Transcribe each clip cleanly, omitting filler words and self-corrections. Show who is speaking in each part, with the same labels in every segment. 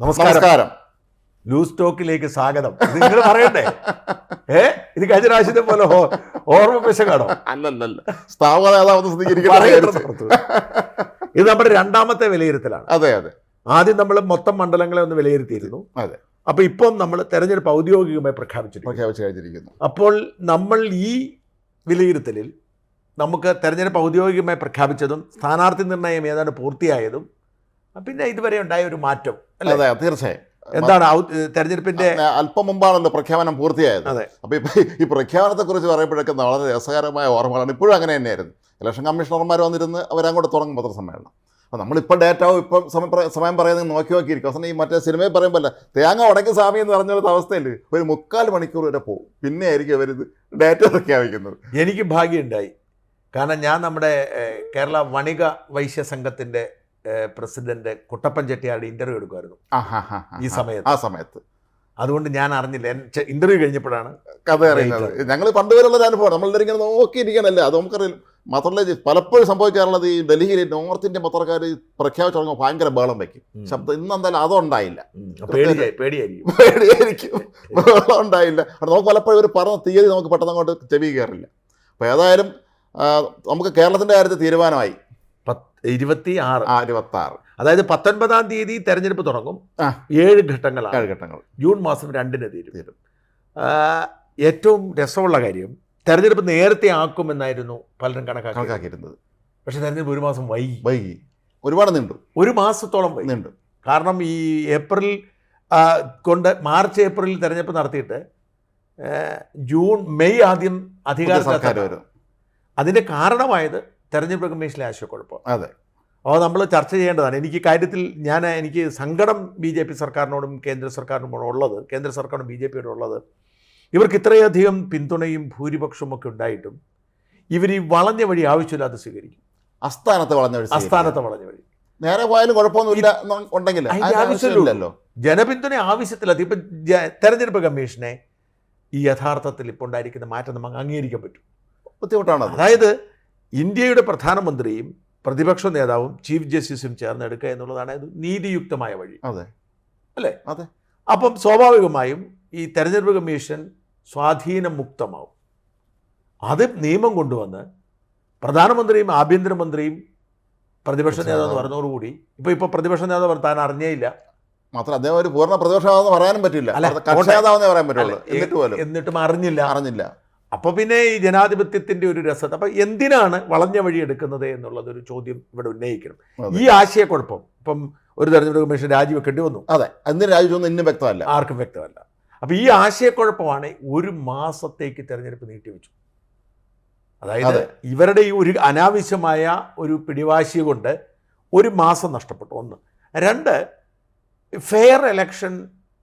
Speaker 1: നമസ്കാരം.
Speaker 2: ലൂസ് ടോക്കിലേക്ക് സ്വാഗതം. നിങ്ങൾ പറയണ്ടേ? ഇത് കഴിഞ്ഞ പ്രാവശ്യത്തെ പോലെ ഓർമ്മ പിശകാണോ?
Speaker 1: അല്ലല്ല, സ്ഥാപക നേതാവ്
Speaker 2: ഇത് നമ്മുടെ രണ്ടാമത്തെ വിലയിരുത്തലാണ്.
Speaker 1: അതെ അതെ.
Speaker 2: ആദ്യം നമ്മൾ മൊത്തം മണ്ഡലങ്ങളെ ഒന്ന് വിലയിരുത്തിയിരുന്നു.
Speaker 1: അതെ.
Speaker 2: അപ്പൊ ഇപ്പം നമ്മൾ തെരഞ്ഞെടുപ്പ് ഔദ്യോഗികമായി പ്രഖ്യാപിച്ചു
Speaker 1: കഴിഞ്ഞിരിക്കുന്നു.
Speaker 2: അപ്പോൾ നമ്മൾ ഈ വിലയിരുത്തലിൽ നമുക്ക് തെരഞ്ഞെടുപ്പ് ഔദ്യോഗികമായി പ്രഖ്യാപിച്ചതും സ്ഥാനാർത്ഥി നിർണയം ഏതാണ്ട് പൂർത്തിയായതും പിന്നെ ഇതുവരെ ഉണ്ടായ ഒരു മാറ്റം
Speaker 1: അതെ, തീർച്ചയായും.
Speaker 2: എന്താണ് തെരഞ്ഞെടുപ്പിന്റെ
Speaker 1: അല്പം മുമ്പാണല്ലോ പ്രഖ്യാപനം പൂർത്തിയായത്.
Speaker 2: അതെ.
Speaker 1: അപ്പൊ ഇപ്പൊ ഈ പ്രഖ്യാപനത്തെക്കുറിച്ച് പറയുമ്പോഴൊക്കെ വളരെ രസകരമായ ഓർമ്മകളാണ്. ഇപ്പോഴും അങ്ങനെ തന്നെയായിരുന്നു. ഇലക്ഷൻ കമ്മീഷണർമാർ വന്നിരുന്ന് അവരങ്ങോട്ട് തുടങ്ങും പത്രസമ്മേളനം. അപ്പോൾ നമ്മളിപ്പോൾ ഡേറ്റാവും ഇപ്പം സമയം പറയുന്നത് നോക്കിയിരിക്കും. അവസാനം ഈ മറ്റേ സിനിമയിൽ പറയുമ്പോൾ അല്ല, തേങ്ങ ഉടക്കി സ്വാമി എന്ന് പറഞ്ഞൊരു അവസ്ഥയിൽ ഒരു 3/4 മണിക്കൂർ വരെ പോകും. പിന്നെ ആയിരിക്കും അവരിത് ഡേറ്റ പ്രഖ്യാപിക്കുന്നത്.
Speaker 2: എനിക്ക് ഭാഗ്യമുണ്ടായി. കാരണം ഞാൻ നമ്മുടെ കേരള വണിക വൈശ്യ സംഘത്തിൻ്റെ പ്രസിഡന്റ് കുട്ടപ്പൻ ചെട്ടിയാരുടെ ഇന്റർവ്യൂ എടുക്കുമായിരുന്നു ആ സമയത്ത്. അതുകൊണ്ട് ഞാൻ അറിഞ്ഞില്ല. ഇന്റർവ്യൂ കഴിഞ്ഞപ്പോഴാണ്
Speaker 1: കഥ അറിയുന്നത്. ഞങ്ങൾ പണ്ടുവരെയുള്ള ഒരു അനുഭവം നമ്മളെല്ലാവരും ഇങ്ങനെ നോക്കിയിരിക്കണല്ലേ, അത് നമുക്കറിയില്ല. മാത്രമല്ല പലപ്പോഴും സംഭവിക്കാറുള്ളത് ഈ ഡൽഹിയിൽ നോർത്ത് ഇന്ത്യൻ പത്രക്കാർ പ്രഖ്യാപിച്ചു തുടങ്ങുമ്പോൾ ഭയങ്കര ബഹളം വയ്ക്കും. ശബ്ദം ഇന്ന് എന്തായാലും അതുണ്ടായില്ല. പേടിയായിരിക്കും. ബഹളം ഉണ്ടായില്ല. നമുക്ക് പലപ്പോഴും ഒരു പറഞ്ഞ തീയതി നമുക്ക് പെട്ടെന്ന് അങ്ങോട്ട് ചെവി കയറില്ല. അപ്പോൾ ഏതായാലും നമുക്ക് കേരളത്തിൻ്റെ കാര്യത്തിൽ തീരുമാനമായി.
Speaker 2: 26 അതായത് 19-ാം തീയതി തെരഞ്ഞെടുപ്പ് തുടങ്ങും. 7 ഘട്ടങ്ങൾ. ജൂൺ മാസം 2-ന് തീരും. ഏറ്റവും രസമുള്ള കാര്യം, തെരഞ്ഞെടുപ്പ് നേരത്തെ ആക്കുമെന്നായിരുന്നു പലരും കണക്കാക്കിയിരുന്നത്. പക്ഷെ തെരഞ്ഞെടുപ്പ് 1 മാസം വൈകി.
Speaker 1: ഒരുപാട് നീണ്ടു.
Speaker 2: 1 മാസത്തോളം നീണ്ടു. കാരണം ഈ മാർച്ച് ഏപ്രിലിൽ തെരഞ്ഞെടുപ്പ് നടത്തിയിട്ട് മെയ് ആദ്യം അധികാരത്തിൽ വരും. അതിൻ്റെ കാരണമായത് തെരഞ്ഞെടുപ്പ് കമ്മീഷനിലെ ആശയക്കുഴപ്പം.
Speaker 1: അതെ.
Speaker 2: അപ്പോൾ നമ്മൾ ചർച്ച ചെയ്യേണ്ടതാണ്. കാര്യത്തിൽ എനിക്ക് സങ്കടം BJP സർക്കാരിനോടും കേന്ദ്ര സർക്കാരിനോടും ഉള്ളത്, കേന്ദ്ര സർക്കാരിനും BJPയോടും ഉള്ളത്, ഇവർക്ക് ഇത്രയധികം പിന്തുണയും ഭൂരിപക്ഷവും ഒക്കെ ഉണ്ടായിട്ടും ഇവർ ഈ വളഞ്ഞ വഴി ആവശ്യമില്ലാതെ സ്വീകരിക്കും.
Speaker 1: അസ്ഥാനത്ത് വളഞ്ഞ വഴി നേരെ പോയാലും കുഴപ്പമൊന്നുമില്ല ഉണ്ടെങ്കിൽ ആവശ്യമില്ലല്ലോ.
Speaker 2: ജനപിന്തുണ ആവശ്യത്തില്ല. ഇപ്പം തെരഞ്ഞെടുപ്പ് കമ്മീഷനെ ഈ യഥാർത്ഥത്തിൽ ഇപ്പോൾ ഉണ്ടായിരിക്കുന്ന മാറ്റം നമുക്ക് അംഗീകരിക്കാൻ പറ്റും.
Speaker 1: ബുദ്ധിമുട്ടാണ്.
Speaker 2: അതായത് ഇന്ത്യയുടെ പ്രധാനമന്ത്രിയും പ്രതിപക്ഷ നേതാവും ചീഫ് ജസ്റ്റിസും ചേർന്ന് എടുക്കുക എന്നുള്ളതാണ് നീതിയുക്തമായ വഴി.
Speaker 1: അതെ
Speaker 2: അല്ലേ?
Speaker 1: അതെ.
Speaker 2: അപ്പം സ്വാഭാവികമായും ഈ തെരഞ്ഞെടുപ്പ് കമ്മീഷൻ സ്വാധീനമുക്തമാവും. അത് നിയമം കൊണ്ടുവന്ന് പ്രധാനമന്ത്രിയും ആഭ്യന്തരമന്ത്രിയും പ്രതിപക്ഷ നേതാവെന്ന് പറഞ്ഞതോടുകൂടി ഇപ്പോൾ പ്രതിപക്ഷ നേതാവ് താൻ അറിഞ്ഞേയില്ല.
Speaker 1: മാത്രം അദ്ദേഹം ഒരു പൂർണ്ണ പ്രതിപക്ഷമാണെന്ന് പറയാനും പറ്റില്ല.
Speaker 2: എന്നിട്ടും അറിഞ്ഞില്ല. അപ്പോൾ പിന്നെ ഈ ജനാധിപത്യത്തിൻ്റെ ഒരു രസത. അപ്പം എന്തിനാണ് വളഞ്ഞ വഴി എടുക്കുന്നത് എന്നുള്ളതൊരു ചോദ്യം ഇവിടെ ഉന്നയിക്കണം. ഈ ആശയക്കുഴപ്പം ഇപ്പം ഒരു തെരഞ്ഞെടുപ്പ് കമ്മീഷൻ രാജിവെക്കേണ്ടി വന്നു.
Speaker 1: അതെ, എന്തിനു രാജിവെന്നു ഇന്നും വ്യക്തമല്ല,
Speaker 2: ആർക്കും വ്യക്തമല്ല. അപ്പോൾ ഈ ആശയക്കുഴപ്പമാണ് 1 മാസത്തേക്ക് തെരഞ്ഞെടുപ്പ് നീട്ടിവെച്ചു. അതായത് ഇവരുടെ ഈ ഒരു അനാവശ്യമായ ഒരു പിടിവാശി കൊണ്ട് 1 മാസം നഷ്ടപ്പെട്ടു. 1. 2, ഫെയർ എലക്ഷൻ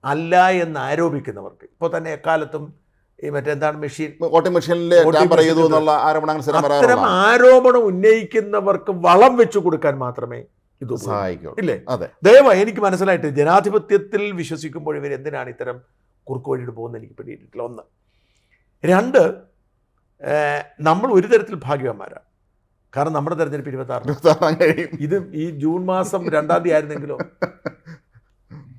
Speaker 2: അല്ല എന്ന് ആരോപിക്കുന്നവർക്ക് ഇപ്പോൾ തന്നെ എക്കാലത്തും ഈ മറ്റെന്താണ്
Speaker 1: വോട്ടിംഗ് മെഷീനിൽ
Speaker 2: അത്തരം ആരോപണം ഉന്നയിക്കുന്നവർക്ക് വളം വെച്ചു കൊടുക്കാൻ മാത്രമേ ഇത് സഹായിക്കൂ. ഇല്ലേ? ദയവായി എനിക്ക് മനസ്സിലായിട്ട് ജനാധിപത്യത്തിൽ വിശ്വസിക്കുമ്പോൾ ഇവർ എന്തിനാണ് ഇത്തരം കുറുക്കു വഴിയിട്ട് പോകുന്നത് എനിക്ക് പിടിയിട്ടില്ല. 1. 2, നമ്മൾ ഒരു തരത്തിൽ ഭാഗ്യവാന്മാരാണ്. കാരണം നമ്മുടെ തെരഞ്ഞെടുപ്പ് 26 ഇത് ഈ ജൂൺ മാസം 2-ാം തീയതി ആയിരുന്നെങ്കിലോ.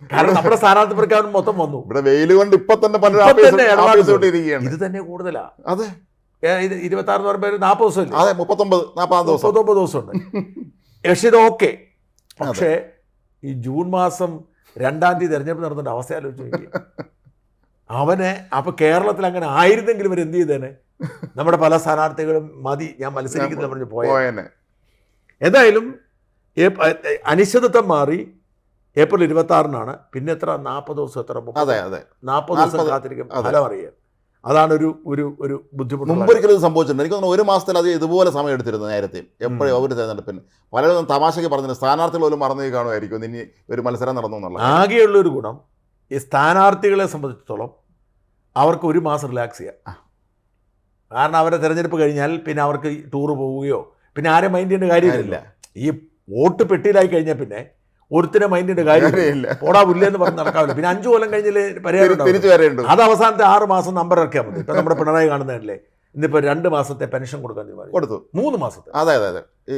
Speaker 2: കാരണം നമ്മുടെ സ്ഥാനാർത്ഥി പ്രഖ്യാപനം മൊത്തം വന്നു.
Speaker 1: ഇവിടെ വെയിൽ കൊണ്ട് ഇപ്പൊ തന്നെ
Speaker 2: ഇത് തന്നെ കൂടുതലാ.
Speaker 1: അതെ,
Speaker 2: 26 എന്ന് പറയുമ്പോൾ 40 ദിവസം.
Speaker 1: അതെ, 39
Speaker 2: ദിവസമുണ്ട്. പക്ഷെ ഇത് ഓക്കെ. പക്ഷേ ഈ ജൂൺ മാസം 2-ാം തീയതി തെരഞ്ഞെടുപ്പ് നടത്തേണ്ട അവസ്ഥ ആലോചിച്ച് അപ്പൊ കേരളത്തിൽ അങ്ങനെ ആയിരുന്നെങ്കിലും ഇവർ എന്ത് ചെയ്തേനെ? നമ്മുടെ പല സ്ഥാനാർത്ഥികളും മതി, ഞാൻ മത്സരിക്കുന്ന പറഞ്ഞ് പോയേനെ. എന്തായാലും അനിശ്ചിതത്വം മാറി. ഏപ്രിൽ 26-നാണ്. പിന്നെ എത്ര 40 ദിവസം 40 ദിവസം കാത്തിരിക്കും ഫലം അറിയാൻ. അതാണ് ഒരു ബുദ്ധിമുട്ട്.
Speaker 1: മുമ്പൊരിക്കലും സംഭവിച്ചിട്ടുണ്ട്. എനിക്ക് തോന്നുന്നു 1 മാസത്തിൽ അത് ഇതുപോലെ സമയം എടുത്തിരുന്നു നേരത്തെ. എപ്പോഴും ഒരു തെരഞ്ഞെടുപ്പിന് പലരും തമാശയ്ക്ക് പറഞ്ഞിട്ടുണ്ട്, സ്ഥാനാർത്ഥികൾ പോലും മറന്നു കാണുമായിരിക്കും ഇനി ഒരു മത്സരം നടന്നു എന്നുള്ള.
Speaker 2: ആകെയുള്ളൊരു ഗുണം ഈ സ്ഥാനാർത്ഥികളെ സംബന്ധിച്ചിടത്തോളം അവർക്ക് 1 മാസം റിലാക്സ് ചെയ്യാം. കാരണം അവരുടെ തെരഞ്ഞെടുപ്പ് കഴിഞ്ഞാൽ പിന്നെ അവർക്ക് ടൂറ് പോവുകയോ പിന്നെ ആരെ മൈൻഡ് ചെയ്യേണ്ട കാര്യമില്ല. ഈ വോട്ട് പെട്ടിയിലായി കഴിഞ്ഞാൽ പിന്നെ ഒരുത്തിനെ മൈൻഡിന്റെ കാര്യമില്ല. പോടാ പുല്ലെന്ന് പറഞ്ഞ് നടക്കാവില്ല. പിന്നെ 5 കൊല്ലം കഴിഞ്ഞാൽ പരിഹാരം.
Speaker 1: അത്
Speaker 2: അവസാനത്തെ 6 മാസം നമ്പർ ഇറക്കിയാൽ മതി. ഇപ്പം നമ്മുടെ പിണറായി കാണുന്നതല്ലേ, ഇന്നിപ്പോൾ 2 മാസത്തെ പെൻഷൻ കൊടുക്കാൻ തീരുമാനിച്ചു.
Speaker 1: കൊടുത്തു.
Speaker 2: 3 മാസത്തെ.
Speaker 1: അതെ ഈ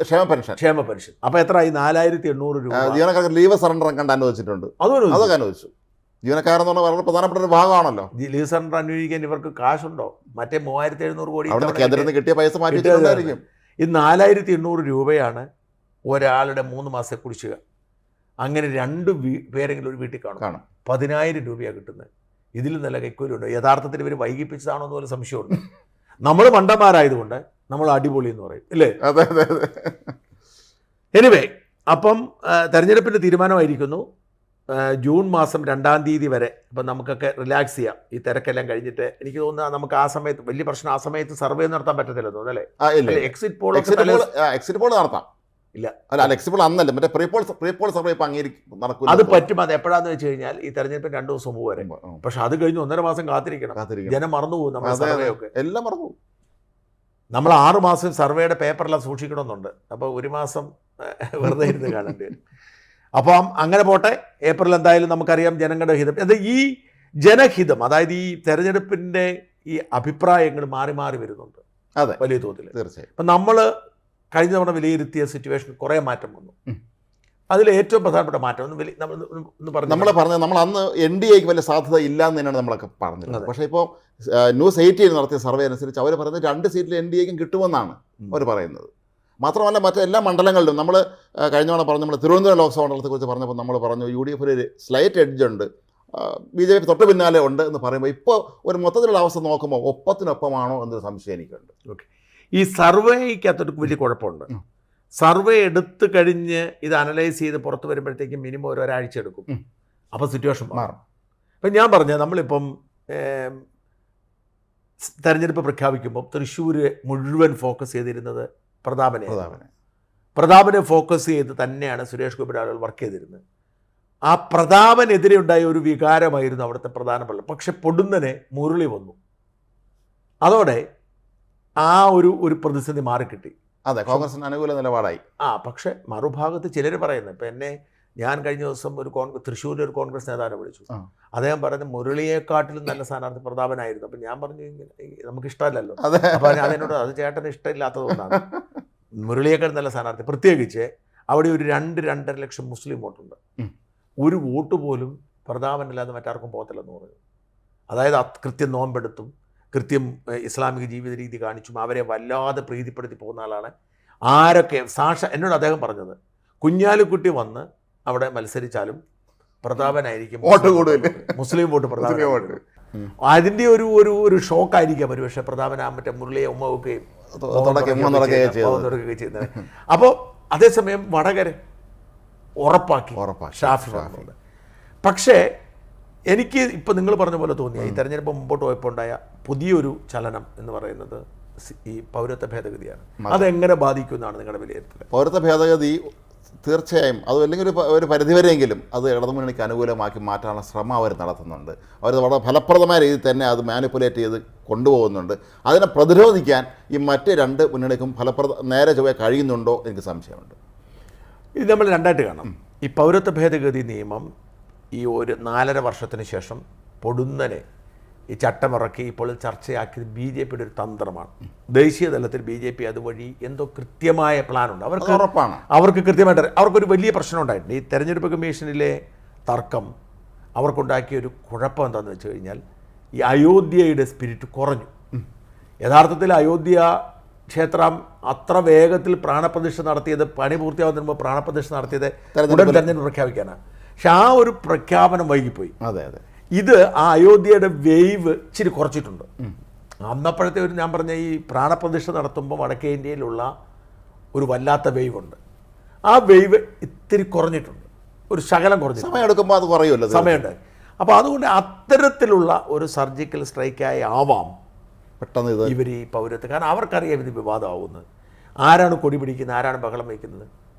Speaker 1: ക്ഷേമ പെൻഷൻ.
Speaker 2: ക്ഷേമ പെൻഷൻ. അപ്പോൾ എത്രയായി? 4800 രൂപ.
Speaker 1: ജീവനക്കാർക്ക് ലീവ് സറണ്ടർ കണ്ട് അനുവദിച്ചിട്ടുണ്ട്. അതൊക്കെ അനുവദിച്ചു. ജീവനക്കാരെന്ന് പറഞ്ഞാൽ വളരെ പ്രധാനപ്പെട്ട ഒരു ഭാഗമാണല്ലോ.
Speaker 2: ലീവ് സറണ്ടർ അനുവദിക്കാൻ ഇവർക്ക് കാശുണ്ടോ? മറ്റേ 3700 കോടി
Speaker 1: അവിടെ കേന്ദ്രത്തിൽ നിന്ന് കിട്ടിയ പൈസ മാറ്റിയിട്ടുണ്ടായിരിക്കും.
Speaker 2: ഈ 4800 രൂപയാണ് ഒരാളുടെ 3 മാസത്തെ കുടിശ്ശിക. അങ്ങനെ 2 പേരെങ്കിലും ഒരു വീട്ടിൽ കാണും. 10000 രൂപയാണ് കിട്ടുന്നത്. ഇതിൽ നല്ല കൈക്കൂലുണ്ട്. യഥാർത്ഥത്തിൽ ഇവർ വൈകിപ്പിച്ചതാണോ എന്ന് പോലെ സംശയമുണ്ട്. നമ്മൾ മണ്ടന്മാരായതുകൊണ്ട് നമ്മൾ അടിപൊളി എന്ന് പറയും, ഇല്ലേ?
Speaker 1: അതെ.
Speaker 2: എനിവേ, അപ്പം തെരഞ്ഞെടുപ്പിൻ്റെ തീരുമാനമായിരിക്കുന്നു ജൂൺ മാസം 2-ാം തീയതി വരെ. അപ്പം നമുക്കൊക്കെ റിലാക്സ് ചെയ്യാം, ഈ തിരക്കെല്ലാം കഴിഞ്ഞിട്ട്. എനിക്ക് തോന്നുന്നത് നമുക്ക് ആ സമയത്ത് വലിയ പ്രശ്നം, ആ സമയത്ത് സർവേ നടത്താൻ പറ്റത്തില്ലെന്ന് തോന്നുന്നു, അല്ലേ? എക്സിറ്റ്
Speaker 1: പോൾ നടത്താം.
Speaker 2: ഇല്ല,
Speaker 1: എക്സിറ്റ് പോൾ അന്നല്ല, മറ്റേ പ്രീ പോൾ സർവേ ഇപ്പം നടക്കും.
Speaker 2: അത് പറ്റും. അത് എപ്പോഴാന്ന് വെച്ച് കഴിഞ്ഞാൽ ഈ തെരഞ്ഞെടുപ്പിന് 2 ദിവസം മുമ്പ് വരെ. പക്ഷെ അത് കഴിഞ്ഞ് 1.5 മാസം കാത്തിരിക്കണം. ജനം മറന്നുപോകും നമ്മുടെ സർവേ ഒക്കെ.
Speaker 1: എല്ലാം മറന്നുപോകും.
Speaker 2: നമ്മൾ 6 മാസം സർവേയുടെ പേപ്പറെല്ലാം സൂക്ഷിക്കണമെന്നുണ്ട്. അപ്പോൾ 1 മാസം വെറുതെ ഇരുന്ന് കാണേണ്ടി വരും. അപ്പം അങ്ങനെ പോട്ടെ. ഏപ്രിൽ എന്തായാലും നമുക്കറിയാം ജനങ്ങളുടെ ഹിതം. അത് ഈ ജനഹിതം, അതായത് ഈ തെരഞ്ഞെടുപ്പിൻ്റെ ഈ അഭിപ്രായങ്ങൾ മാറി മാറി വരുന്നുണ്ട്.
Speaker 1: അതെ,
Speaker 2: വലിയ തോതിൽ.
Speaker 1: തീർച്ചയായും.
Speaker 2: അപ്പം നമ്മൾ കഴിഞ്ഞ തവണ വിലയിരുത്തിയ സിറ്റുവേഷൻ കുറേ മാറ്റം വന്നു. അതിൽ ഏറ്റവും പ്രധാനപ്പെട്ട മാറ്റം
Speaker 1: നമ്മൾ പറഞ്ഞത്, നമ്മൾ അന്ന് NDAക്ക് വലിയ സാധ്യത ഇല്ല എന്ന് തന്നെയാണ് നമ്മളൊക്കെ പറഞ്ഞത്. പക്ഷേ ഇപ്പോൾ ന്യൂസ് 18 നടത്തിയ സർവേ അനുസരിച്ച് അവർ പറയുന്നത് 2 സീറ്റിൽ NDAക്കും കിട്ടുമെന്നാണ് അവർ പറയുന്നത്. മാത്രമല്ല മറ്റെല്ലാ മണ്ഡലങ്ങളിലും നമ്മൾ കഴിഞ്ഞ തവണ പറഞ്ഞു, നമ്മൾ തിരുവനന്തപുരം ലോക്സഭാ മണ്ഡലത്തെക്കുറിച്ച് പറഞ്ഞപ്പോൾ നമ്മൾ പറഞ്ഞു UDF ഒരു സ്ലൈറ്റ് എഡ്ജ് ഉണ്ട്, BJP തൊട്ട് പിന്നാലെ ഉണ്ട് എന്ന് പറയുമ്പോൾ ഇപ്പോൾ ഒരു മൊത്തത്തിലുള്ള അവസ്ഥ നോക്കുമ്പോൾ ഒപ്പത്തിനൊപ്പമാണോ എന്നൊരു സംശയം എനിക്കുണ്ട്.
Speaker 2: ഓക്കെ, ഈ സർവേക്കകത്തൊരു വലിയ കുഴപ്പമുണ്ട്. സർവേ എടുത്തു കഴിഞ്ഞ് ഇത് അനലൈസ് ചെയ്ത് പുറത്ത് വരുമ്പോഴത്തേക്കും മിനിമം ഒരാഴ്ച എടുക്കും. അപ്പോൾ സിറ്റുവേഷൻ മാറും. ഇപ്പം ഞാൻ പറഞ്ഞത്, നമ്മളിപ്പം തെരഞ്ഞെടുപ്പ് പ്രഖ്യാപിക്കുമ്പോൾ തൃശ്ശൂർ മുഴുവൻ ഫോക്കസ് ചെയ്തിരുന്നത് പ്രതാപനെ ഫോക്കസ് ചെയ്ത് തന്നെയാണ് സുരേഷ് ഗോപിയുടെ ആളുകൾ വർക്ക് ചെയ്തിരുന്നത്. ആ പ്രതാപനെതിരെ ഉണ്ടായ ഒരു വികാരമായിരുന്നു അവിടുത്തെ പ്രധാനപ്പെട്ട. പക്ഷെ പൊടുന്നനെ മുരളി വന്നു. അതോടെ ആ ഒരു പ്രതിസന്ധി മാറിക്കിട്ടി.
Speaker 1: അതെ, കോൺഗ്രസിന് അനുകൂല നിലപാടായി.
Speaker 2: പക്ഷെ മറുഭാഗത്ത് ചിലർ പറയുന്നത്, ഇപ്പം ഞാൻ കഴിഞ്ഞ ദിവസം തൃശ്ശൂരിൽ ഒരു കോൺഗ്രസ് നേതാവിനെ വിളിച്ചു. അദ്ദേഹം പറഞ്ഞ മുരളിയെക്കാട്ടിലും നല്ല സ്ഥാനാർത്ഥി പ്രതാപനായിരുന്നു. അപ്പം ഞാൻ പറഞ്ഞു, നമുക്ക് ഇഷ്ടമല്ലല്ലോ. അപ്പം അതിനോട് അത് ചേട്ടന് ഇഷ്ടമില്ലാത്തതുകൊണ്ടാണ്. മുരളിയേക്കാൾ നല്ല സ്ഥാനാർത്ഥി, പ്രത്യേകിച്ച് അവിടെ ഒരു 2-2.5 ലക്ഷം മുസ്ലിം വോട്ടുണ്ട്. ഒരു വോട്ട് പോലും പ്രതാപനല്ലാതെ മറ്റാർക്കും പോകത്തില്ലെന്ന് പറഞ്ഞു. അതായത് കൃത്യം നോമ്പെടുത്തും കൃത്യം ഇസ്ലാമിക ജീവിത രീതി കാണിച്ചും അവരെ വല്ലാതെ പ്രീതിപ്പെടുത്തി പോകുന്ന ആളാണ്. ആരൊക്കെ എന്നോട് അദ്ദേഹം പറഞ്ഞത്, കുഞ്ഞാലിക്കുട്ടി വന്ന് അവിടെ മത്സരിച്ചാലും പ്രതാപനായിരിക്കും
Speaker 1: വോട്ട് കൂടുതൽ,
Speaker 2: മുസ്ലിം വോട്ട് പ്രതാപൻ. അതിൻ്റെ ഒരു ഷോക്കായിരിക്കാം ഒരുപക്ഷെ പ്രതാപന മറ്റേ മുരളിയെ ഉമ്മവെക്കുകയും ചെയ്യുന്നത്. അപ്പോൾ അതേസമയം വടകര ഉറപ്പാക്കി ഷാഫി. പക്ഷേ എനിക്ക് ഇപ്പം നിങ്ങൾ പറഞ്ഞ പോലെ തോന്നിയ ഈ തെരഞ്ഞെടുപ്പ് മുമ്പോട്ട് പോയപ്പോൾ ഉണ്ടായ പുതിയൊരു ചലനം എന്ന് പറയുന്നത് ഈ പൗരത്വ ഭേദഗതിയാണ്. അതെങ്ങനെ ബാധിക്കുമെന്നാണ് നിങ്ങളുടെ വിലയിരുത്തൽ?
Speaker 1: പൗരത്വ ഭേദഗതി തീർച്ചയായും അത് അല്ലെങ്കിൽ ഒരു പരിധിവരെയെങ്കിലും അത് ഇടതുമുന്നണിക്ക് അനുകൂലമാക്കി മാറ്റാനുള്ള ശ്രമം അവർ നടത്തുന്നുണ്ട്. അവർ വളരെ ഫലപ്രദമായ രീതിയിൽ തന്നെ അത് മാനിപ്പുലേറ്റ് ചെയ്ത് കൊണ്ടുപോകുന്നുണ്ട്. അതിനെ പ്രതിരോധിക്കാൻ ഈ മറ്റ് 2 മുന്നണിക്കും നേരെ ചൊവ്വേ കഴിയുന്നുണ്ടോ എനിക്ക് സംശയമുണ്ട്.
Speaker 2: ഇത് നമ്മൾ രണ്ടായിട്ട് കാണാം. ഈ പൗരത്വ ഭേദഗതി നിയമം ഈ ഒരു 4.5 വർഷത്തിന് ശേഷം പൊടുന്നനെ ഈ ചട്ടമിറക്കി ഇപ്പോൾ ചർച്ചയാക്കിയത് BJPയുടെ ഒരു തന്ത്രമാണ്. ദേശീയ തലത്തിൽ BJP അതുവഴി എന്തോ കൃത്യമായ പ്ലാനുണ്ട്. അവർക്ക് കൃത്യമായിട്ട് അവർക്കൊരു വലിയ പ്രശ്നം ഉണ്ടായിട്ടുണ്ട്. ഈ തെരഞ്ഞെടുപ്പ് കമ്മീഷനിലെ തർക്കം അവർക്കുണ്ടാക്കിയൊരു കുഴപ്പം എന്താണെന്ന് വെച്ച് കഴിഞ്ഞാൽ ഈ അയോധ്യയുടെ സ്പിരിറ്റ് കുറഞ്ഞു. യഥാർത്ഥത്തിൽ അയോധ്യ ക്ഷേത്രം അത്ര വേഗത്തിൽ പ്രാണപ്രതിഷ്ഠ നടത്തിയത്, പണി പൂർത്തിയാവുന്നതിന് മുമ്പ് പ്രാണപ്രതിഷ്ഠ നടത്തിയത് ഉടൻ തെരഞ്ഞെടുപ്പ് പ്രഖ്യാപിക്കാനാണ്. പക്ഷെ ആ ഒരു പ്രഖ്യാപനം വൈകിപ്പോയി. ഇത് ആ അയോധ്യയുടെ വേവ് ഇച്ചിരി കുറച്ചിട്ടുണ്ട്. അന്നപ്പോഴത്തെ ഞാൻ പറഞ്ഞ ഈ പ്രാണപ്രതിഷ്ഠ നടത്തുമ്പോൾ വടക്കേ ഇന്ത്യയിലുള്ള ഒരു വല്ലാത്ത വേവ് ഉണ്ട്. ആ വേവ് ഇത്തിരി കുറഞ്ഞിട്ടുണ്ട്, ഒരു ശകലം കുറഞ്ഞു.
Speaker 1: സമയം എടുക്കുമ്പോൾ അത് കുറയുമല്ലോ,
Speaker 2: സമയമുണ്ട്. അപ്പോൾ അതുകൊണ്ട് അത്തരത്തിലുള്ള ഒരു സർജിക്കൽ സ്ട്രൈക്കായി ആവാം
Speaker 1: പെട്ടെന്ന്
Speaker 2: ഇവർ ഈ പൗരത്വം. കാരണം അവർക്കറിയാം ഇത് വിവാദമാവുന്നത്, ആരാണ് കൊടി പിടിക്കുന്നത്, ആരാണ് ബഹളം വയ്ക്കുന്നത്.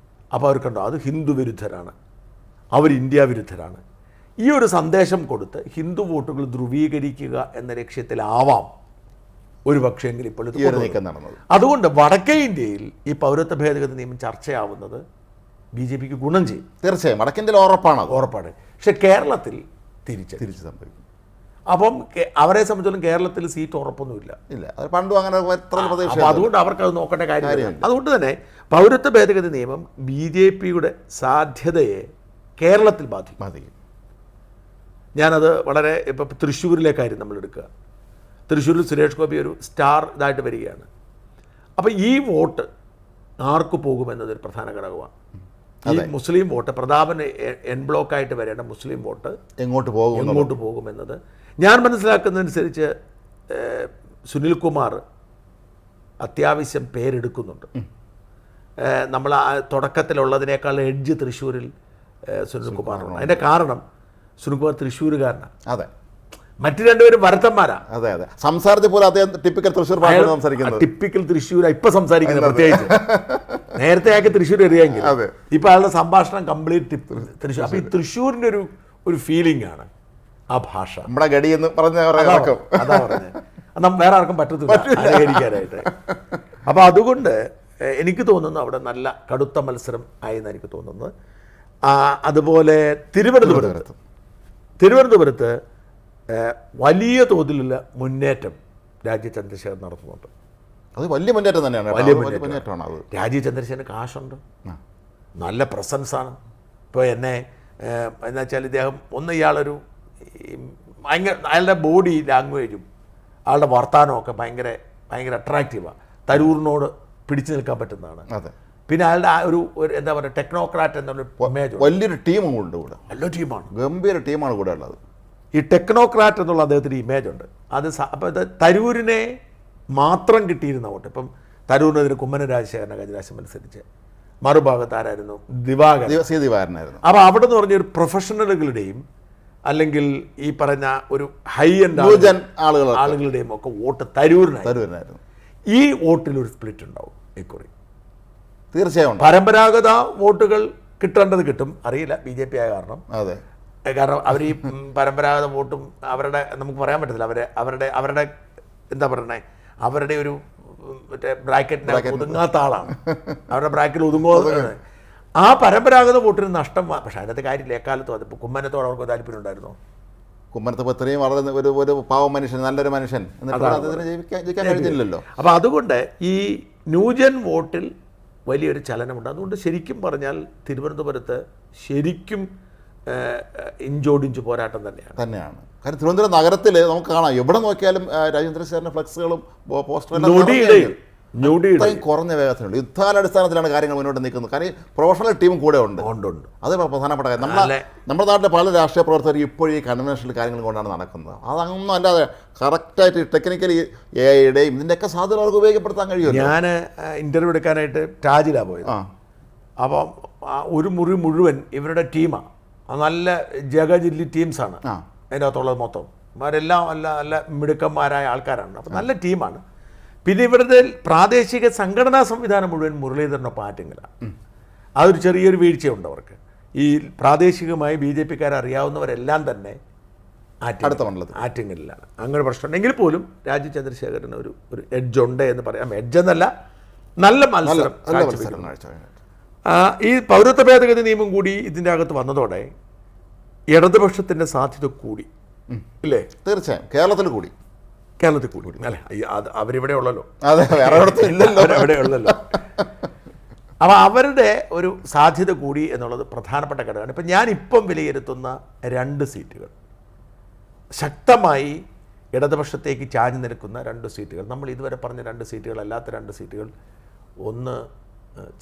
Speaker 2: അപ്പോൾ അവർക്കുണ്ടോ അത് ഹിന്ദു വിരുദ്ധരാണ്, അവർ ഇന്ത്യ വിരുദ്ധരാണ്. ഈ ഒരു സന്ദേശം കൊടുത്ത് ഹിന്ദു വോട്ടുകൾ ധ്രുവീകരിക്കുക എന്ന ലക്ഷ്യത്തിലാവാം ഒരു പക്ഷേങ്കിൽ ഇപ്പോൾ
Speaker 1: നീക്കം നടന്നത്.
Speaker 2: അതുകൊണ്ട് വടക്കേ ഇന്ത്യയിൽ ഈ പൗരത്വ ഭേദഗതി നിയമം ചർച്ചയാവുന്നത് BJPക്ക് ഗുണം ചെയ്യും.
Speaker 1: തീർച്ചയായും വടക്കേ ഇന്ത്യയിൽ ഉറപ്പാണ്.
Speaker 2: പക്ഷേ കേരളത്തിൽ തിരിച്ച്
Speaker 1: സംഭവിക്കും.
Speaker 2: അപ്പം അവരെ സംബന്ധിച്ചിടത്തോളം കേരളത്തിൽ സീറ്റ് ഉറപ്പൊന്നുമില്ല.
Speaker 1: ഇല്ല, അത് പണ്ടും അങ്ങനെ എത്ര പ്രതീക്ഷ.
Speaker 2: അപ്പോൾ അതുകൊണ്ട് അവർക്ക് അത് നോക്കേണ്ട കാര്യമില്ല. അതുകൊണ്ട് തന്നെ പൗരത്വ ഭേദഗതി നിയമം BJPയുടെ സാധ്യതയെ കേരളത്തിൽ ബാധിക്കും. ഞാനത് വളരെ ഇപ്പം തൃശ്ശൂരിലെ കാര്യം നമ്മൾ എടുക്കുക. തൃശ്ശൂരിൽ സുരേഷ് ഗോപി ഒരു സ്റ്റാർ ഇതായിട്ട് വരികയാണ്. അപ്പോൾ ഈ വോട്ട് ആർക്ക് പോകുമെന്നതൊരു പ്രധാന ഘടകമാണ്. ഈ മുസ്ലിം വോട്ട്, പ്രതാപന് എൻ ബ്ലോക്കായിട്ട് വരേണ്ട മുസ്ലിം വോട്ട് എങ്ങോട്ട് പോകുമെന്നത് ഞാൻ മനസ്സിലാക്കുന്നതനുസരിച്ച് സുനിൽകുമാർ അത്യാവശ്യം പേരെടുക്കുന്നുണ്ട്. നമ്മൾ തുടക്കത്തിലുള്ളതിനേക്കാൾ എഡ്ജ് തൃശ്ശൂരിൽ സുനിൽകുമാറുണ്ട്. അതിൻ്റെ കാരണം സുനിൽകുമാർ തൃശ്ശൂരുകാരനാണ്.
Speaker 1: അതെ,
Speaker 2: മറ്റു രണ്ടുപേരും വരത്തന്മാരാണ്.
Speaker 1: അതെ അതെ, സംസാരത്തിൽ പോലും അദ്ദേഹം ടിപ്പിക്കൽ തൃശ്ശൂർ സംസാരിക്കുന്നത്.
Speaker 2: ടിപ്പിക്കൽ തൃശ്ശൂർ ഇപ്പൊ സംസാരിക്കുന്നത്. പ്രത്യേകിച്ച് നേരത്തെ ആക്കി തൃശ്ശൂർ എറിയാമെങ്കിൽ ഇപ്പൊ അയാളുടെ സംഭാഷണം കംപ്ലീറ്റ് തൃശ്ശൂർ. അപ്പൊ ഈ തൃശ്ശൂരിന്റെ ഒരു ഫീലിംഗ് ആണ് ആ ഭാഷ.
Speaker 1: നമ്മുടെ ഗടി എന്ന് പറഞ്ഞ
Speaker 2: അതാ പറഞ്ഞത്. വേറെ ആർക്കും പറ്റത്തില്ല അനുകരിക്കാനായിട്ട്. അപ്പൊ അതുകൊണ്ട് എനിക്ക് തോന്നുന്നു അവിടെ നല്ല കടുത്ത മത്സരം ആയെന്ന് എനിക്ക് തോന്നുന്നത്. അതുപോലെ തിരുവനന്തപുരത്ത് വലിയ തോതിലുള്ള മുന്നേറ്റം രാജീവ് ചന്ദ്രശേഖർ നടത്തുന്നുണ്ട്.
Speaker 1: അത് വലിയ മുന്നേറ്റം തന്നെയാണ്.
Speaker 2: വലിയ മുന്നേറ്റമാണ് അത്. രാജീവ് ചന്ദ്രശേഖരന് കാശുണ്ട്, നല്ല പ്രസൻസാണ്. ഇപ്പോൾ എന്നെ എന്ന് വെച്ചാൽ ഇദ്ദേഹം ഇയാളൊരു ഭയങ്കര അയാളുടെ ബോഡി ലാംഗ്വേജും ആളുടെ വർത്തമാനമൊക്കെ ഭയങ്കര അട്രാക്റ്റീവാണ്. തരൂരിനോട് പിടിച്ചു നിൽക്കാൻ പറ്റുന്നതാണ്.
Speaker 1: അതെ.
Speaker 2: പിന്നെ അയാളുടെ ആ ഒരു എന്താ പറയുക, ടെക്നോക്രാറ്റ് എന്നുള്ള ഇമേജ്,
Speaker 1: വലിയൊരു ടീമും ഉണ്ട് കൂടെ.
Speaker 2: നല്ല ടീമാണ്,
Speaker 1: ഗംഭീര ടീമാണ് കൂടെ ഉള്ളത്.
Speaker 2: ഈ ടെക്നോക്രാറ്റ് എന്നുള്ള അദ്ദേഹത്തിന് ഇമേജ് ഉണ്ട്. അത് അപ്പോൾ ഇത് തരൂരിനെ മാത്രം കിട്ടിയിരുന്ന വോട്ട്. ഇപ്പം തരൂരിനെതിരെ കുമ്മനം രാജശേഖരനെ കഴിഞ്ഞ പ്രാവശ്യം മത്സരിച്ച്, മറുഭാഗത്ത് ആരായിരുന്നു? ദിവാകരനായിരുന്നു. അപ്പോൾ അവിടെ നിന്ന് പറഞ്ഞ ഒരു പ്രൊഫഷണലുകളുടെയും അല്ലെങ്കിൽ ഈ പറഞ്ഞ ഒരു ഹൈ എൻഡ് ആളുകളുടെയും ഒക്കെ വോട്ട് തരൂരിനായിരുന്നു. ഈ വോട്ടിലൊരു സ്പ്ലിറ്റ് ഉണ്ടാവും ഇക്കുറി
Speaker 1: തീർച്ചയായും.
Speaker 2: പരമ്പരാഗത വോട്ടുകൾ കിട്ടേണ്ടത് കിട്ടും, അറിയില്ല BJP ആയ കാരണം.
Speaker 1: അതെ,
Speaker 2: കാരണം അവർ ഈ പരമ്പരാഗത വോട്ടും അവരുടെ നമുക്ക് പറയാൻ പറ്റത്തില്ല. അവരുടെ എന്താ പറയണേ, അവരുടെ ഒരു മറ്റേ ബ്രാക്കറ്റിന് ഒതുങ്ങാത്ത ആളാണ്. അവരുടെ ബ്രാക്കറ്റിൽ ഒതുങ്ങുക. ആ പരമ്പരാഗത വോട്ടിന് നഷ്ടം. പക്ഷെ അതിനകത്ത് കാര്യമില്ല. എക്കാലത്തും അതിപ്പോൾ കുമ്മനത്തോട് അവർക്ക് താല്പര്യം ഉണ്ടായിരുന്നോ?
Speaker 1: കുമ്മനത്തെ ഇത്രയും വളരെ ഒരു പാവ മനുഷ്യൻ, നല്ലൊരു മനുഷ്യൻ, ജയിക്കാൻ കഴിഞ്ഞില്ലല്ലോ.
Speaker 2: അപ്പോൾ അതുകൊണ്ട് ഈ ന്യൂജൻ വോട്ടിൽ വലിയൊരു ചലനമുണ്ട്. അതുകൊണ്ട് ശരിക്കും പറഞ്ഞാൽ തിരുവനന്തപുരത്ത് ശരിക്കും ഇഞ്ചോടിഞ്ച് പോരാട്ടം തന്നെയാണ്.
Speaker 1: കാരണം തിരുവനന്തപുരം നഗരത്തിൽ നമുക്ക് കാണാം, എവിടെ നോക്കിയാലും രാജേന്ദ്രശേഖരൻ്റെ ഫ്ലക്സുകളും പോസ്റ്ററും കുറഞ്ഞ വേഗത്തിലുണ്ട്. യുദ്ധാടിസ്ഥാനത്തിലാണ് കാര്യങ്ങൾ മുന്നോട്ട് നിൽക്കുന്നത്. കാരണം പ്രൊഫഷണൽ ടീമും കൂടെ ഉണ്ട്. അത് പ്രധാനപ്പെട്ട കാര്യം. നമ്മുടെ നാട്ടിലെ പല രാഷ്ട്രീയ പ്രവർത്തകർ ഇപ്പോഴും ഈ കൺവെൻഷണൽ കാര്യങ്ങൾ കൊണ്ടാണ് നടക്കുന്നത്. അതൊന്നും അല്ലാതെ കറക്റ്റായിട്ട് ടെക്നിക്കലി AIയുടെയും ഇതിൻ്റെയൊക്കെ സാധ്യത അവർക്ക് ഉപയോഗപ്പെടുത്താൻ കഴിയും.
Speaker 2: ഞാൻ ഇൻ്റർവ്യൂ എടുക്കാനായിട്ട് ടാജിലാണ് പോയത്. അപ്പം ഒരു മുറി മുഴുവൻ ഇവരുടെ ടീമാണ്. നല്ല ജഗജില്ലി ടീംസാണ് അതിൻ്റെ അകത്തുള്ളത് മൊത്തം. അവരെല്ലാം നല്ല മിടുക്കന്മാരായ ആൾക്കാരാണ്. അപ്പം നല്ല ടീമാണ്. പിന്നെ ഇവിടുത്തെ പ്രാദേശിക സംഘടനാ സംവിധാനം മുഴുവൻ മുരളീധരനൊപ്പം ആറ്റിങ്ങലാണ്. അതൊരു ചെറിയൊരു വീഴ്ചയുണ്ട് അവർക്ക്. ഈ പ്രാദേശികമായി BJPക്കാരെ അറിയാവുന്നവരെല്ലാം തന്നെ ആറ്റിങ്ങലിലാണ്. അങ്ങനെ പ്രശ്നമുണ്ടെങ്കിൽ പോലും രാജീവ് ചന്ദ്രശേഖരന് ഒരു എഡ്ജുണ്ട് എന്ന് പറയാം. എഡ്ജെന്നല്ല, നല്ല മത്സരം. ഈ പൗരത്വ ഭേദഗതി നിയമം കൂടി ഇതിൻ്റെ അകത്ത് വന്നതോടെ ഇടതുപക്ഷത്തിൻ്റെ സാധ്യത കൂടി, ഇല്ലേ?
Speaker 1: തീർച്ചയായും കേരളത്തിൽ കൂടി
Speaker 2: അല്ലേ? അവരിവിടെ ഉള്ളല്ലോ,
Speaker 1: അവിടെ
Speaker 2: ഉള്ളല്ലോ. അപ്പോൾ അവരുടെ ഒരു സാധ്യത കൂടി എന്നുള്ളത് പ്രധാനപ്പെട്ട ഘടകമാണ്. ഇപ്പം ഞാനിപ്പം വിലയിരുത്തുന്ന 2 സീറ്റുകൾ, ശക്തമായി ഇടതുപക്ഷത്തേക്ക് ചാഞ്ഞു നിൽക്കുന്ന 2 സീറ്റുകൾ, നമ്മൾ ഇതുവരെ പറഞ്ഞ 2 സീറ്റുകൾ അല്ലാത്ത 2 സീറ്റുകൾ,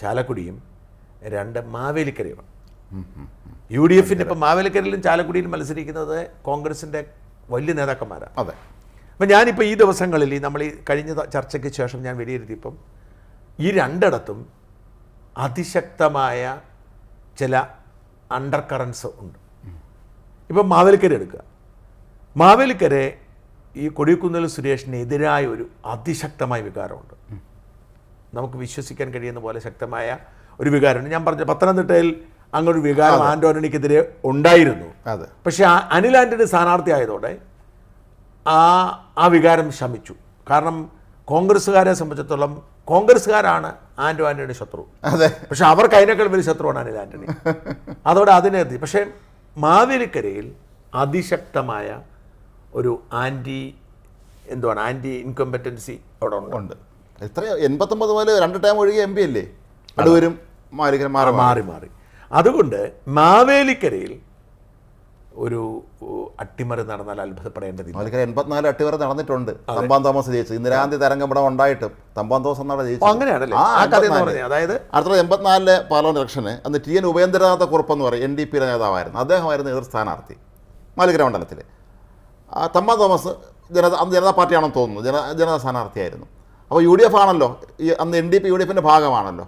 Speaker 2: ചാലക്കുടിയും 2 മാവേലിക്കരയുമാണ്. UDFിൻ്റെ ഇപ്പം മാവേലിക്കരയിലും ചാലക്കുടിയിലും മത്സരിക്കുന്നത് കോൺഗ്രസിൻ്റെ വലിയ നേതാക്കന്മാരാണ്.
Speaker 1: അതെ.
Speaker 2: അപ്പം ഞാനിപ്പോൾ ഈ ദിവസങ്ങളിൽ നമ്മൾ ഈ കഴിഞ്ഞ ചർച്ചയ്ക്ക് ശേഷം ഞാൻ വിലയിരുത്തിയപ്പം ഈ 2ഇടത്തും അതിശക്തമായ ചില അണ്ടർ കറൻസ് ഉണ്ട്. ഇപ്പം മാവേലിക്കര എടുക്കുക. മാവേലിക്കര ഈ കൊടിക്കുന്നിൽ സുരേഷിനെതിരായ ഒരു അതിശക്തമായ വികാരമുണ്ട്. നമുക്ക് വിശ്വസിക്കാൻ കഴിയുന്ന പോലെ ശക്തമായ ഒരു വികാരമുണ്ട്. ഞാൻ പറഞ്ഞു, പത്തനംതിട്ടയിൽ അങ്ങനൊരു വികാരം ആൻ്റോണിക്കെതിരെ ഉണ്ടായിരുന്നു. പക്ഷേ അനിൽ ആൻ്റണി സ്ഥാനാർത്ഥി ആയതോടെ ആ വികാരം ശമിച്ചു. കാരണം കോൺഗ്രസ്സുകാരെ സംബന്ധിച്ചിടത്തോളം കോൺഗ്രസ്സുകാരാണ് ആൻ്റണിയുടെ ശത്രു. പക്ഷെ അവർക്ക് അതിനേക്കാൾ വലിയ ശത്രുവാണ് അനിൽ ആൻ്റണി. അതോടെ അതിനെത്തി. പക്ഷേ മാവേലിക്കരയിൽ അതിശക്തമായ ഒരു ആൻറ്റി ഇൻകംപറ്റൻസി അവിടെ
Speaker 1: ഉണ്ട്. എത്ര 89 മുതൽ 2 ടൈം ഒഴികെ MP അല്ലേ അടൂരും മാലിക്കരും
Speaker 2: മാറി. അതുകൊണ്ട് മാവേലിക്കരയിൽ ഒരു അട്ടിമറി നടന്നാൽ അത്ഭുതപ്പെടേണ്ടതില്ല.
Speaker 1: മാലിക്കര 84 അട്ടിമറി നടന്നിട്ടുണ്ട്. തമ്പാൻ തോമസ് ജയിച്ചു. ഇന്ദിരാഗാന്ധി തരംഗം ഇവിടെ ഉണ്ടായിട്ടും തമ്പാൻ തോമസ് എന്നാണ് ജയിച്ചത്.
Speaker 2: അങ്ങനെയാണല്ലേ ആ കഥ എന്ന് പറഞ്ഞത്. അതായത്
Speaker 1: 1984 പാർലമെന്റ് ഇലക്ഷന് അന്ന് TN ഉപേന്ദ്രനാഥ കുറുപ്പെന്ന് പറയും NDP നേതാവായിരുന്നു. അദ്ദേഹമായിരുന്നു എതിർ സ്ഥാനാർത്ഥി മാലിക്കര മണ്ഡലത്തിൽ. തമ്പാൻ തോമസ് അന്ന് ജനതാ പാർട്ടിയാണെന്ന് തോന്നുന്നു, ജനതാ സ്ഥാനാർത്ഥിയായിരുന്നു. അപ്പോൾ UDF ആണല്ലോ, അന്ന് NDP UDFിൻ്റെ ഭാഗമാണല്ലോ.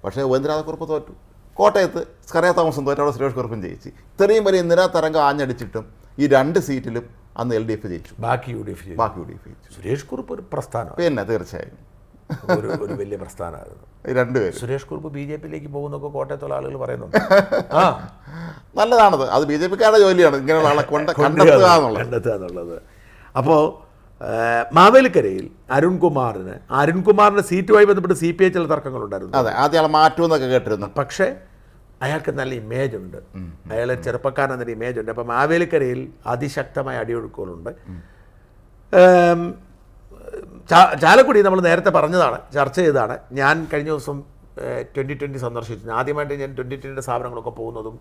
Speaker 1: പക്ഷേ ഉപേന്ദ്രനാഥ കുറുപ്പ് തോറ്റു. കോട്ടയത്ത് സ്കറിയ തോമസും തോറ്റ, അവിടെ സുരേഷ് കുറുപ്പും ജയിച്ചു. ഇത്രയും വലിയ ഇന്ദിരാ തരംഗം ആഞ്ഞടിച്ചിട്ടും ഈ 2 സീറ്റിലും അന്ന് LDF ജയിച്ചു,
Speaker 2: ബാക്കി UDF ജയിച്ചു. സുരേഷ് കുറുപ്പ് ഒരു പ്രസ്ഥാനം,
Speaker 1: പിന്നെ തീർച്ചയായും
Speaker 2: ഒരു വലിയ പ്രസ്ഥാനമായിരുന്നു.
Speaker 1: രണ്ടുപേരും.
Speaker 2: സുരേഷ് കുറുപ്പ് BJPയിലേക്ക് പോകുന്നൊക്കെ കോട്ടയത്തുള്ള ആളുകൾ പറയുന്നുണ്ട്.
Speaker 1: നല്ലതാണത്. അത് BJPക്കാരുടെ ജോലിയാണ് ഇങ്ങനെയുള്ള ആളെ കണ്ടെത്തുക
Speaker 2: എന്നുള്ളത്. അപ്പോൾ മാവേലിക്കരയിൽ അരുൺകുമാറിന് സീറ്റുമായി ബന്ധപ്പെട്ട് CPI ചില തർക്കങ്ങളുണ്ടായിരുന്നു.
Speaker 1: അതെ, ആദ്യം ആളെ മാറ്റുമെന്നൊക്കെ കേട്ടിരുന്നു.
Speaker 2: പക്ഷേ അയാൾക്ക് നല്ല ഇമേജ് ഉണ്ട്, അയാൾ ചെറുപ്പക്കാരൻ എന്നൊരു ഇമേജ് ഉണ്ട്. അപ്പം മാവേലിക്കരയിൽ അതിശക്തമായ അടിയൊഴുക്കുകളുണ്ട്. ചാലക്കുടി നമ്മൾ നേരത്തെ ചർച്ച ചെയ്തതാണ്. ഞാൻ കഴിഞ്ഞ ദിവസം 2020 സന്ദർശിച്ചു. ആദ്യമായിട്ട് ഞാൻ 2020 സ്ഥാപനങ്ങളൊക്കെ പോകുന്നതും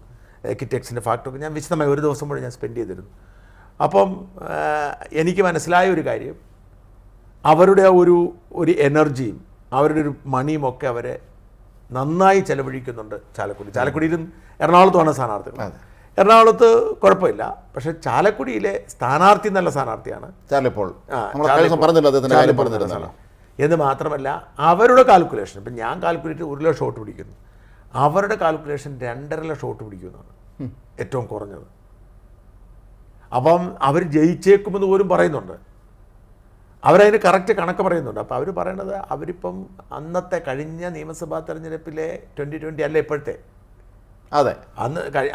Speaker 2: കിറ്റെക്സിൻ്റെ ഫാക്ടറൊക്കെ ഞാൻ വിശദമായി ഒരു ദിവസം മുഴുവൻ ഞാൻ സ്പെൻഡ് ചെയ്തിരുന്നു. അപ്പം എനിക്ക് മനസ്സിലായ ഒരു കാര്യം, അവരുടെ ഒരു എനർജിയും അവരുടെ ഒരു മണിയും ഒക്കെ അവരെ നന്നായി ചെലവഴിക്കുന്നുണ്ട് ചാലക്കുടിയിലും എറണാകുളത്തുമാണ് സ്ഥാനാർത്ഥികൾ. എറണാകുളത്ത് കുഴപ്പമില്ല, പക്ഷേ ചാലക്കുടിയിലെ സ്ഥാനാർത്ഥി നല്ല സ്ഥാനാർത്ഥിയാണ്. എന്ന് മാത്രമല്ല അവരുടെ കാൽക്കുലേഷൻ, ഇപ്പം ഞാൻ കാൽക്കുലേറ്റ് 1 ലക്ഷം വോട്ട് പിടിക്കുന്നു, അവരുടെ കാൽക്കുലേഷൻ 2.5 ലക്ഷം വോട്ട് പിടിക്കുന്നതാണ് ഏറ്റവും കുറഞ്ഞത്. അപ്പം അവർ ജയിച്ചേക്കുമെന്ന് പോലും പറയുന്നുണ്ട്, അവരതിന് കറക്റ്റ് കണക്ക് പറയുന്നുണ്ട്. അപ്പോൾ അവർ പറയണത് അവരിപ്പം അന്നത്തെ കഴിഞ്ഞ നിയമസഭാ തെരഞ്ഞെടുപ്പിലെ 2020 അല്ല ഇപ്പോഴത്തെ,
Speaker 1: അതെ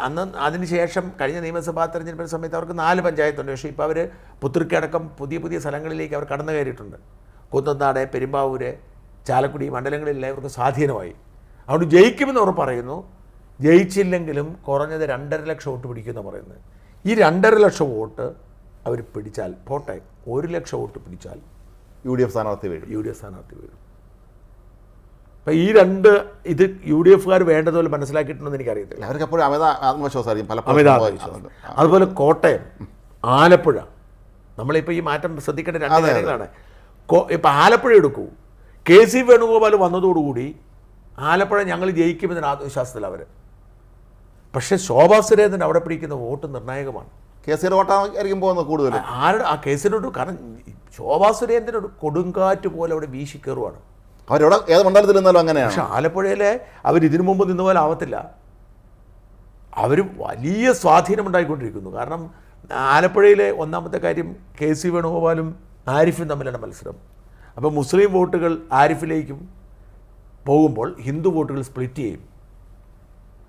Speaker 2: അന്ന് അതിനുശേഷം കഴിഞ്ഞ നിയമസഭാ തെരഞ്ഞെടുപ്പിൻ്റെ സമയത്ത് അവർക്ക് 4 പഞ്ചായത്തുണ്ട്. പക്ഷേ ഇപ്പോൾ അവർ പുത്തൂർക്കടക്കം പുതിയ സ്ഥലങ്ങളിലേക്ക് അവർ കടന്നു കയറിയിട്ടുണ്ട്. കുന്നത്താട്, പെരുമ്പാവൂര്, ചാലക്കുടി മണ്ഡലങ്ങളിലെല്ലാം ഇവർക്ക് സ്വാധീനമായി. അതുകൊണ്ട് ജയിക്കുമെന്ന് അവർ പറയുന്നു. ജയിച്ചില്ലെങ്കിലും കുറഞ്ഞത് 2.5 ലക്ഷം വോട്ട് പിടിക്കുമെന്ന് പറയുന്നത്. ഈ 2.5 ലക്ഷം വോട്ട് അവർ പിടിച്ചാൽ, പോട്ടെ 1 ലക്ഷം വോട്ട് പിടിച്ചാൽ
Speaker 1: UDF സ്ഥാനാർത്ഥി വീഴും. അപ്പം ഈ ഇത് UDFകാർ വേണ്ടതുപോലെ മനസ്സിലാക്കിയിട്ടുണ്ടെന്ന് എനിക്കറിയത്തില്ല. അവർക്ക് എപ്പോഴും അമിത ആത്മവിശ്വാസമായിരിക്കും.
Speaker 2: അതുപോലെ കോട്ടയം, ആലപ്പുഴ, നമ്മളിപ്പോൾ ഈ മാറ്റം ശ്രദ്ധിക്കേണ്ട 2 കാര്യങ്ങളാണ്. ഇപ്പം ആലപ്പുഴ എടുക്കൂ, KC വേണുഗോപാൽ വന്നതോടുകൂടി ആലപ്പുഴ ഞങ്ങൾ ജയിക്കുമെന്നതിന് ആത്മവിശ്വാസത്തിൽ അവർ. പക്ഷേ ശോഭാ സുരേന്ദ്രൻ അവിടെ പിടിക്കുന്ന വോട്ട് നിർണായകമാണ്.
Speaker 1: കേസിയുടെ വോട്ടായിരിക്കും പോകുന്നത് കൂടുതൽ.
Speaker 2: കേസിനോട്, കാരണം ശോഭാ സുരേന്ദ്രൻ ഒരു കൊടുങ്കാറ്റ് പോലെ അവിടെ വീശി കയറുവാണ്.
Speaker 1: അവരവിടെ ഏത് മണ്ഡലത്തിൽ നിന്നാലും അങ്ങനെയാണ്.
Speaker 2: പക്ഷെ ആലപ്പുഴയിലെ അവർ ഇതിനു മുമ്പ് നിന്ന പോലെ ആവത്തില്ല. അവർ വലിയ സ്വാധീനമുണ്ടായിക്കൊണ്ടിരിക്കുന്നു. കാരണം ആലപ്പുഴയിലെ ഒന്നാമത്തെ കാര്യം, KC വേണുഗോപാലും ആരിഫും തമ്മിലാണ് മത്സരം. അപ്പോൾ മുസ്ലിം വോട്ടുകൾ ആരിഫിലേക്കും പോകുമ്പോൾ ഹിന്ദു വോട്ടുകൾ സ്പ്ലിറ്റ് ചെയ്യും.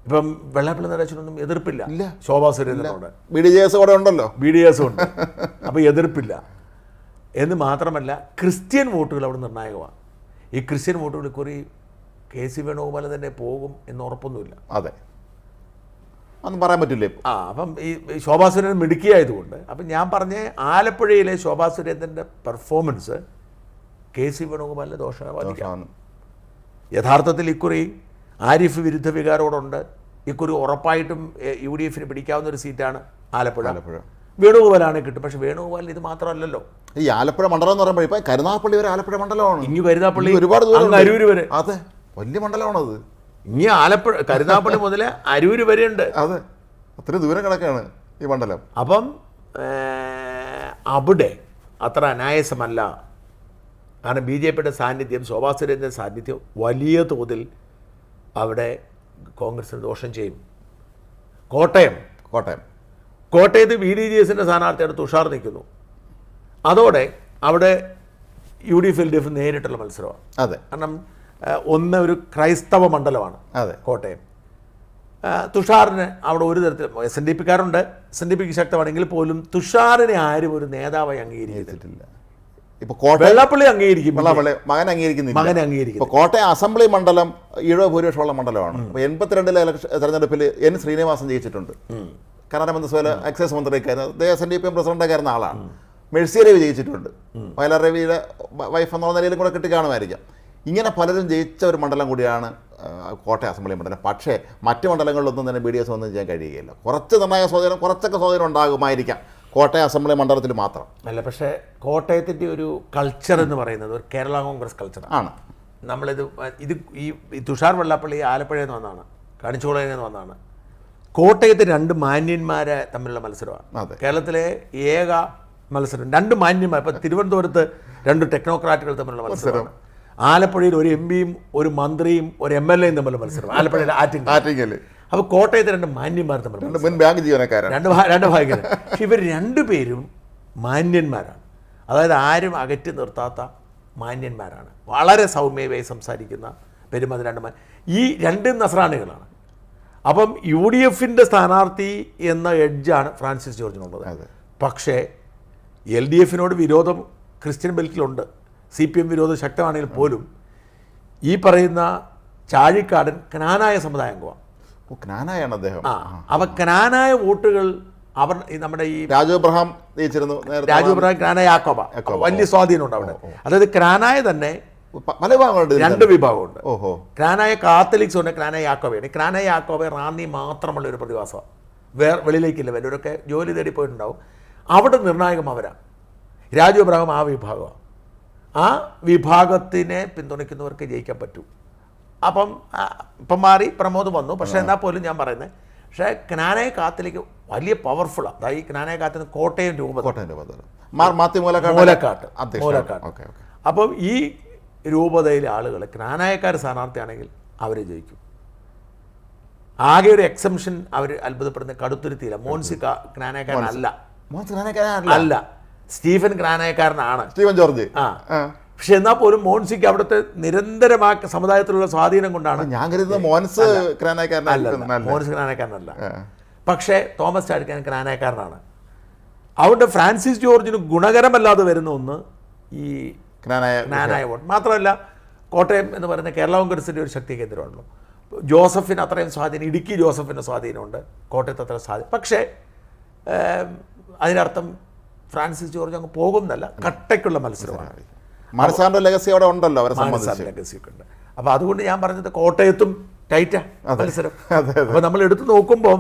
Speaker 2: ഇപ്പം വെള്ളാപ്പള്ളി നടേശനൊന്നും എതിർപ്പില്ല ശോഭാ സുരേന്ദ്രനോട്.
Speaker 1: BDJS കൂടെ ഉണ്ടല്ലോ,
Speaker 2: BDS ഉണ്ട്. അപ്പോൾ എതിർപ്പില്ല. എന്ന് മാത്രമല്ല ക്രിസ്ത്യൻ വോട്ടുകൾ അവിടെ നിർണായകമാണ്. ഈ ക്രിസ്ത്യൻ വോട്ടുകൾ കുറി KC വേണുഗോപാൽ തന്നെ പോകും എന്ന് ഉറപ്പൊന്നുമില്ല.
Speaker 1: അതെ, ഒന്നും പറയാൻ പറ്റില്ലേ.
Speaker 2: അപ്പം ഈ ശോഭാ സുരേന്ദ്രൻ മിടുക്കിയായതുകൊണ്ട്, അപ്പം ഞാൻ പറഞ്ഞ ആലപ്പുഴയിലെ ശോഭാ സുരേന്ദ്രൻ്റെ പെർഫോമൻസ് KC വേണുഗോപാലിന് ദോഷമായിരിക്കും. യഥാർത്ഥത്തിൽ ഇക്കുറി ആരിഫ് വിരുദ്ധ വികാരോടുണ്ട്. ഇക്കുറി ഉറപ്പായിട്ടും UDFന് പിടിക്കാവുന്ന ഒരു സീറ്റാണ് ആലപ്പുഴ. വേണുഗോപാലാണ് കിട്ടും. പക്ഷെ വേണുഗോപാലിന് ഇത് മാത്രമല്ലല്ലോ.
Speaker 1: ഈ ആലപ്പുഴ മണ്ഡലം എന്ന് പറയുമ്പോൾ ഇപ്പം കരുനാഗപ്പള്ളി വരെ ആലപ്പുഴ മണ്ഡലമാണ്.
Speaker 2: ഇനി കരുനാഗപ്പള്ളി
Speaker 1: ഒരുപാട്
Speaker 2: അരൂര് വരെ.
Speaker 1: അതെ, വലിയ മണ്ഡലമാണത്.
Speaker 2: ഇനി കരുനാഗപ്പള്ളി മുതൽ അരൂര് വരെ ഉണ്ട്.
Speaker 1: അതെ, അത്രയും ദൂരം കിടക്കാണ് ഈ മണ്ഡലം.
Speaker 2: അപ്പം അവിടെ അത്ര അനായാസമല്ല. കാരണം BJPയുടെ സാന്നിധ്യം, ശോഭാ സുരേന്ദ്രൻ്റെ സാന്നിധ്യം വലിയ തോതിൽ അവിടെ കോൺഗ്രസിന് ദോഷം ചെയ്യും. കോട്ടയത്ത് BDJSൻ്റെ സ്ഥാനാർത്ഥിയാണ് തുഷാർ നിൽക്കുന്നു. അതോടെ അവിടെ UDF LDF നേരിട്ടുള്ള മത്സരമാണ്.
Speaker 1: അതെ,
Speaker 2: കാരണം ഒരു ക്രൈസ്തവ മണ്ഡലമാണ് കോട്ടയം. തുഷാറിന് അവിടെ ഒരു തരത്തിൽ SNDPക്കാരുണ്ട്, SNDPക്ക് ശക്തമാണെങ്കിൽ പോലും തുഷാറിനെ ആരും ഒരു നേതാവായി അംഗീകരിച്ചിട്ടില്ല.
Speaker 1: ഇപ്പോൾ
Speaker 2: വെള്ളാപ്പള്ളി അംഗീകരിക്കും,
Speaker 1: മകൻ അംഗീകരിക്കുന്നില്ല. ഇപ്പോൾ കോട്ടയം അസംബ്ലി മണ്ഡലം ഈഴവ ഭൂരിപക്ഷമുള്ള മണ്ഡലമാണ്. അപ്പോൾ 82 തെരഞ്ഞെടുപ്പിൽ N. ശ്രീനിവാസൻ ജയിച്ചിട്ടുണ്ട്. കനാഡ വെനസ്വേല എക്സൈസ് മന്ത്രിയൊക്കെ ആയിരുന്നു, അദ്ദേഹം SNDP പ്രസിഡൻ്റൊക്കെ ആയിരുന്ന ആളാണ്. മെഴ്സിയെ വിജയിച്ചിട്ടുണ്ട്, വയലാർ രവിയുടെ വൈഫ് എന്നുള്ള നിലയിലും കൂടെ കിട്ടിക്കാണുമായിരിക്കാം. ഇങ്ങനെ പലരും ജയിച്ച ഒരു മണ്ഡലം കൂടിയാണ് കോട്ടയം അസംബ്ലി മണ്ഡലം. പക്ഷേ മറ്റ് മണ്ഡലങ്ങളിലൊന്നും തന്നെ BDS ഒന്നും ചെയ്യാൻ കഴിയുകയില്ല. കുറച്ച് നിർണായക സ്വാധീനം, കുറച്ചൊക്കെ സ്വാധീനം ഉണ്ടാകുമായിരിക്കാം കോട്ടയം അസംബ്ലി മണ്ഡലത്തിൽ മാത്രം.
Speaker 2: അല്ല, പക്ഷേ കോട്ടയത്തിൻ്റെ ഒരു കൾച്ചർ എന്ന് പറയുന്നത് ഒരു കേരള കോൺഗ്രസ് കൾച്ചറാണ്.
Speaker 1: ആണ്.
Speaker 2: ഇത് ഈ തുഷാർ വെള്ളാപ്പള്ളി ആലപ്പുഴയിൽ നിന്ന് വന്നതാണ്, കണിച്ചുകുളയിൽ നിന്ന് വന്നതാണ്. കോട്ടയത്ത് 2 മാന്യന്മാരെ തമ്മിലുള്ള മത്സരമാണ് കേരളത്തിലെ ഏക മത്സരം. 2 മാന്യന്മാർ. ഇപ്പം തിരുവനന്തപുരത്ത് 2 ടെക്നോക്രാറ്റുകൾ തമ്മിലുള്ള മത്സരമാണ്. ആലപ്പുഴയിൽ ഒരു MP-യും ഒരു മന്ത്രിയും ഒരു MLA-യും തമ്മിലുള്ള മത്സരം, ആലപ്പുഴയിൽ ആറ്റിങ്ങൽ. അപ്പോൾ കോട്ടയത്ത് 2 മാന്യന്മാർ തമ്മിലുള്ള
Speaker 1: മുൻ ബാങ്ക് ജീവനക്കാരാണ്,
Speaker 2: രണ്ട് ഭാഗ്യക്കാർ. പക്ഷെ ഇവർ 2 പേരും മാന്യന്മാരാണ്. അതായത് ആരും അകറ്റി നിർത്താത്ത മാന്യന്മാരാണ്. വളരെ സൗമ്യമായി സംസാരിക്കുന്ന പെരുമാറ്റം 2 ഈ 2 നസ്രാണികളാണ്. അപ്പം UDF-ൻ്റെ സ്ഥാനാർത്ഥി എന്ന എഡ്ജാണ് ഫ്രാൻസിസ് ജോർജിനുള്ളത്. പക്ഷേ LDF-നോട് വിരോധം ക്രിസ്ത്യൻ ബെൽറ്റിലുണ്ട്. CPM വിരോധം ശക്തമാണെങ്കിൽ പോലും ഈ പറയുന്ന ചാഴിക്കാടൻ ക്നാനായ സമുദായ അംഗമാണ്.
Speaker 1: ക്നാനായാണ് അദ്ദേഹം.
Speaker 2: അപ്പം ക്നാനായ വോട്ടുകൾ അവർ നമ്മുടെ ഈ
Speaker 1: രാജു എബ്രഹാം ജയിച്ചിരുന്നു.
Speaker 2: രാജു എബ്രഹാം ക്നാനായ യാക്കോബ വലിയ സ്വാധീനമുണ്ട് അവിടെ. അതായത് ക്നാനായ തന്നെ
Speaker 1: പല വിഭാഗങ്ങളുണ്ട്,
Speaker 2: 2 വിഭാഗമുണ്ട്.
Speaker 1: ഓഹോ.
Speaker 2: ക്നാനായ കാത്തലിക്സ് ഉണ്ട്, ക്നാനായ യാക്കോബയാണ്. ക്നാനായ യാക്കോബ റാന്നി മാത്രമുള്ള ഒരു പ്രതിഭാസമാണ്, വെളിയിലേക്കില്ല. വല്ലവരൊക്കെ ജോലി തേടി പോയിട്ടുണ്ടാവും. അവിടെ നിർണായകം അവരാണ്. രാജു എബ്രഹാം ആ വിഭാഗമാണ്. ആ വിഭാഗത്തിനെ പിന്തുണയ്ക്കുന്നവർക്ക് ജയിക്കാൻ പറ്റൂ. ഇപ്പം മാറി പ്രമോദ് വന്നു. പക്ഷേ എന്നാൽ പോലും ഞാൻ പറയുന്നത്, പക്ഷേ ക്നാനായ കാത്തലിക്ക് വലിയ പവർഫുള്ളാണ്. അതായത് ഈ ക്നാനായ കാത്തിന് കോട്ടയം രൂപ മൂലക്കാട്ട്. അപ്പം ഈ രൂപതയിലെ ആളുകൾ ക്നാനായക്കാർ സ്ഥാനാർത്ഥിയാണെങ്കിൽ അവർ ജയിക്കും. ആകെ ഒരു എക്സംഷൻ അവർ അത്ഭുതപ്പെടുന്ന കടുത്തുരുത്തിയില്ല. മോൻസി ക്നാനായക്കാരനല്ല, അല്ല, സ്റ്റീഫൻ ക്നാനായക്കാരനാണ്,
Speaker 1: സ്റ്റീവൻ ജോർജ്.
Speaker 2: പക്ഷെ എന്നാൽ പോലും മോൻസിക്ക് അവിടുത്തെ നിരന്തരമായ സമുദായത്തിലുള്ള സ്വാധീനം കൊണ്ടാണ്
Speaker 1: ഞാൻ കരുതുന്നത് മോൻസ്
Speaker 2: ക്നാനായക്കാരനല്ല. പക്ഷേ തോമസ് ചാഴിക്കാരൻ ക്നാനായക്കാരനാണ്. അവിടെ ഫ്രാൻസിസ് ജോർജിന് ഗുണകരമല്ലാതെ വരുന്ന ഒന്ന് ഈ ക്നാനായ വോട്ട്. മാത്രമല്ല കോട്ടയം എന്ന് പറയുന്ന കേരള കോൺഗ്രസിൻ്റെ ഒരു ശക്തി കേന്ദ്രമാണല്ലോ. ജോസഫിന് അത്രയും സ്വാധീനം, ഇടുക്കി ജോസഫിന് സ്വാധീനമുണ്ട്, കോട്ടയത്ത് അത്ര സ്വാധീനം. പക്ഷേ അതിനർത്ഥം ഫ്രാൻസിസ് ജോർജ് അങ്ങ് പോകുന്നല്ല, കട്ടയ്ക്കുള്ള മത്സരമാണ്.
Speaker 1: മാനസാറിൻ്റെ ലെഗസി അവിടെ ഉണ്ടല്ലോ,
Speaker 2: ലെഗസി ഒക്കെ ഉണ്ട്. അപ്പോൾ അതുകൊണ്ട് ഞാൻ പറഞ്ഞത് കോട്ടയത്തും ടൈറ്റാ മത്സരം. അപ്പോൾ നമ്മൾ എടുത്തു നോക്കുമ്പം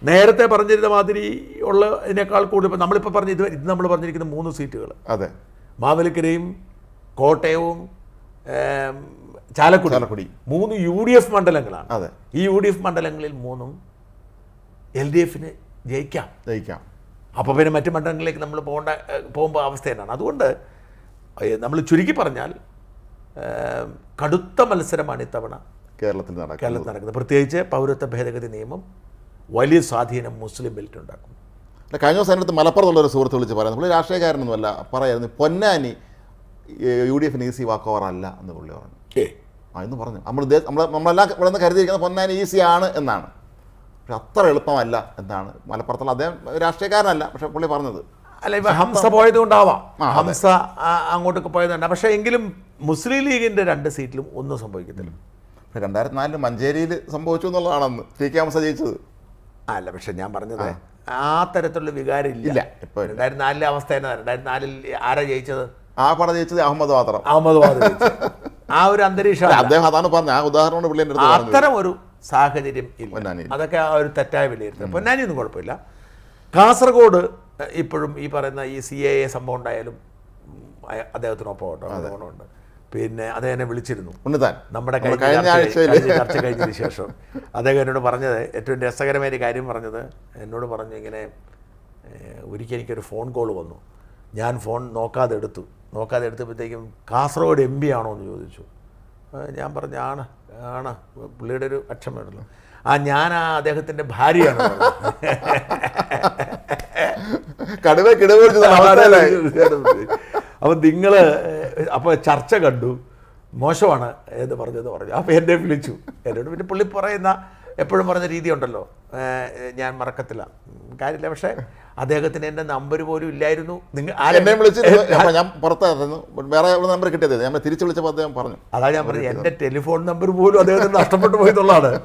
Speaker 2: നേരത്തെ പറഞ്ഞിരുന്ന മാതിരി ഉള്ളതിനേക്കാൾ കൂടുതൽ ഇപ്പം നമ്മളിപ്പോൾ ഇത് നമ്മൾ പറഞ്ഞിരിക്കുന്ന 3 സീറ്റുകൾ,
Speaker 1: അതെ,
Speaker 2: മാവേലിക്കരയും കോട്ടയവും ചാലക്കുടി 3 UDF മണ്ഡലങ്ങളാണ്.
Speaker 1: അതെ,
Speaker 2: ഈ UDF മണ്ഡലങ്ങളിൽ 3ഉം LDF-ന് ജയിക്കാം. അപ്പോൾ പിന്നെ മറ്റ് മണ്ഡലങ്ങളിലേക്ക് നമ്മൾ പോകുമ്പോൾ അവസ്ഥ തന്നെയാണ്. അതുകൊണ്ട് നമ്മൾ ചുരുക്കി പറഞ്ഞാൽ കടുത്ത മത്സരമാണ് ഇത്തവണ കേരളത്തിൽ നടക്കുന്നത്. പ്രത്യേകിച്ച് പൗരത്വ ഭേദഗതി നിയമം വലിയ സ്വാധീനം മുസ്ലിം ബെൽറ്റ് ഉണ്ടാക്കും.
Speaker 1: കഴിഞ്ഞ ദിവസം അതിനടുത്ത് മലപ്പുറത്തുള്ളൊരു സുഹൃത്ത് വിളിച്ച് പറയുന്നത്, പുള്ളി രാഷ്ട്രീയക്കാരനൊന്നുമല്ല, പറയായിരുന്നു പൊന്നാനി UDF-ന് ഈസി വാക്ക് ഓവർ അല്ല എന്ന് പുള്ളി പറഞ്ഞു. എന്ന് പറഞ്ഞു. നമ്മളെല്ലാം ഇവിടെ നിന്ന് കരുതിയിരിക്കുന്നത് പൊന്നാനി ഈസിയാണ് എന്നാണ്. പക്ഷെ അത്ര എളുപ്പമല്ല എന്നാണ് മലപ്പുറത്തുള്ള അദ്ദേഹം രാഷ്ട്രീയക്കാരനല്ല, പക്ഷെ പുള്ളി പറഞ്ഞത്.
Speaker 2: അല്ല, ഇപ്പം ഹംസ പോയത് കൊണ്ടാവാം, ഹംസ അങ്ങോട്ടൊക്കെ പോയതുകൊണ്ട്. പക്ഷേ എങ്കിലും മുസ്ലിം ലീഗിൻ്റെ 2 സീറ്റിലും ഒന്നും സംഭവിക്കത്തില്ല.
Speaker 1: 2004 മഞ്ചേരിയിൽ സംഭവിച്ചു എന്നുള്ളതാണെന്ന് TK ഹംസ ജയിച്ചത്.
Speaker 2: അല്ല, പക്ഷെ ഞാൻ പറഞ്ഞത് ആ തരത്തിലുള്ള വികാരം ഇല്ല. ഇപ്പോൾ 2004 അവസ്ഥ തന്നെ. 2004 ആരാ ജയിച്ചത്?
Speaker 1: ആ പട ജയിച്ചത് അഹമ്മദ് മാത്രം.
Speaker 2: ആ ഒരു അന്തരീക്ഷം
Speaker 1: അദ്ദേഹം അതാണ് പറഞ്ഞത്. ആ ഉദാഹരണം പുള്ളി എൻ്റെ അടുത്ത്
Speaker 2: അത്തരം ഒരു സാഹചര്യം ഇല്ല. അതൊക്കെ ആ ഒരു തെറ്റായ വിലയിരുത്തൽ. പൊന്നാനിയൊന്നും കുഴപ്പമില്ല. കാസർഗോഡ് ഇപ്പോഴും ഈ പറയുന്ന ഈ CAA സംഭവം ഉണ്ടായാലും അദ്ദേഹത്തിനൊപ്പം ഉണ്ട്. പിന്നെ അദ്ദേഹം എന്നെ വിളിച്ചിരുന്നു നമ്മുടെ ചർച്ച കഴിഞ്ഞതിന് ശേഷം. അദ്ദേഹം എന്നോട് പറഞ്ഞത് ഏറ്റവും രസകരമായ കാര്യം പറഞ്ഞത്, എന്നോട് പറഞ്ഞു ഇങ്ങനെ, ഒരിക്കൽ എനിക്കൊരു ഫോൺ കോൾ വന്നു. ഞാൻ ഫോൺ നോക്കാതെ എടുത്തപ്പോഴത്തേക്കും കാസർഗോഡ് MP ആണോ എന്ന് ചോദിച്ചു. ഞാൻ പറഞ്ഞു ആണ്, പുള്ളിയുടെ ഒരു അക്ഷരം വേണമല്ലോ. ഞാൻ അദ്ദേഹത്തിൻ്റെ ഭാര്യയാണ്. അപ്പം അപ്പോൾ ചർച്ച കണ്ടു, മോശമാണ് എന്ന് പറഞ്ഞു. അപ്പോൾ എന്നെ വിളിച്ചു. എന്നോട് പിന്നെ പുള്ളി പറയുന്ന എപ്പോഴും പറഞ്ഞ രീതി ഉണ്ടല്ലോ, ഞാൻ മറക്കത്തില്ല, കാര്യമില്ല. പക്ഷേ അദ്ദേഹത്തിന് എൻ്റെ നമ്പർ പോലും ഇല്ലായിരുന്നു.
Speaker 1: ഞാൻ പുറത്തായിരുന്നു, വേറെ നമ്പർ കിട്ടിയത് ഞാൻ തിരിച്ചു വിളിച്ചപ്പോൾ അദ്ദേഹം പറഞ്ഞു.
Speaker 2: അതാ ഞാൻ പറഞ്ഞത്, എൻ്റെ ടെലിഫോൺ നമ്പർ പോലും അദ്ദേഹത്തിന് നഷ്ടപ്പെട്ടു പോയെന്നുള്ളതാണ്.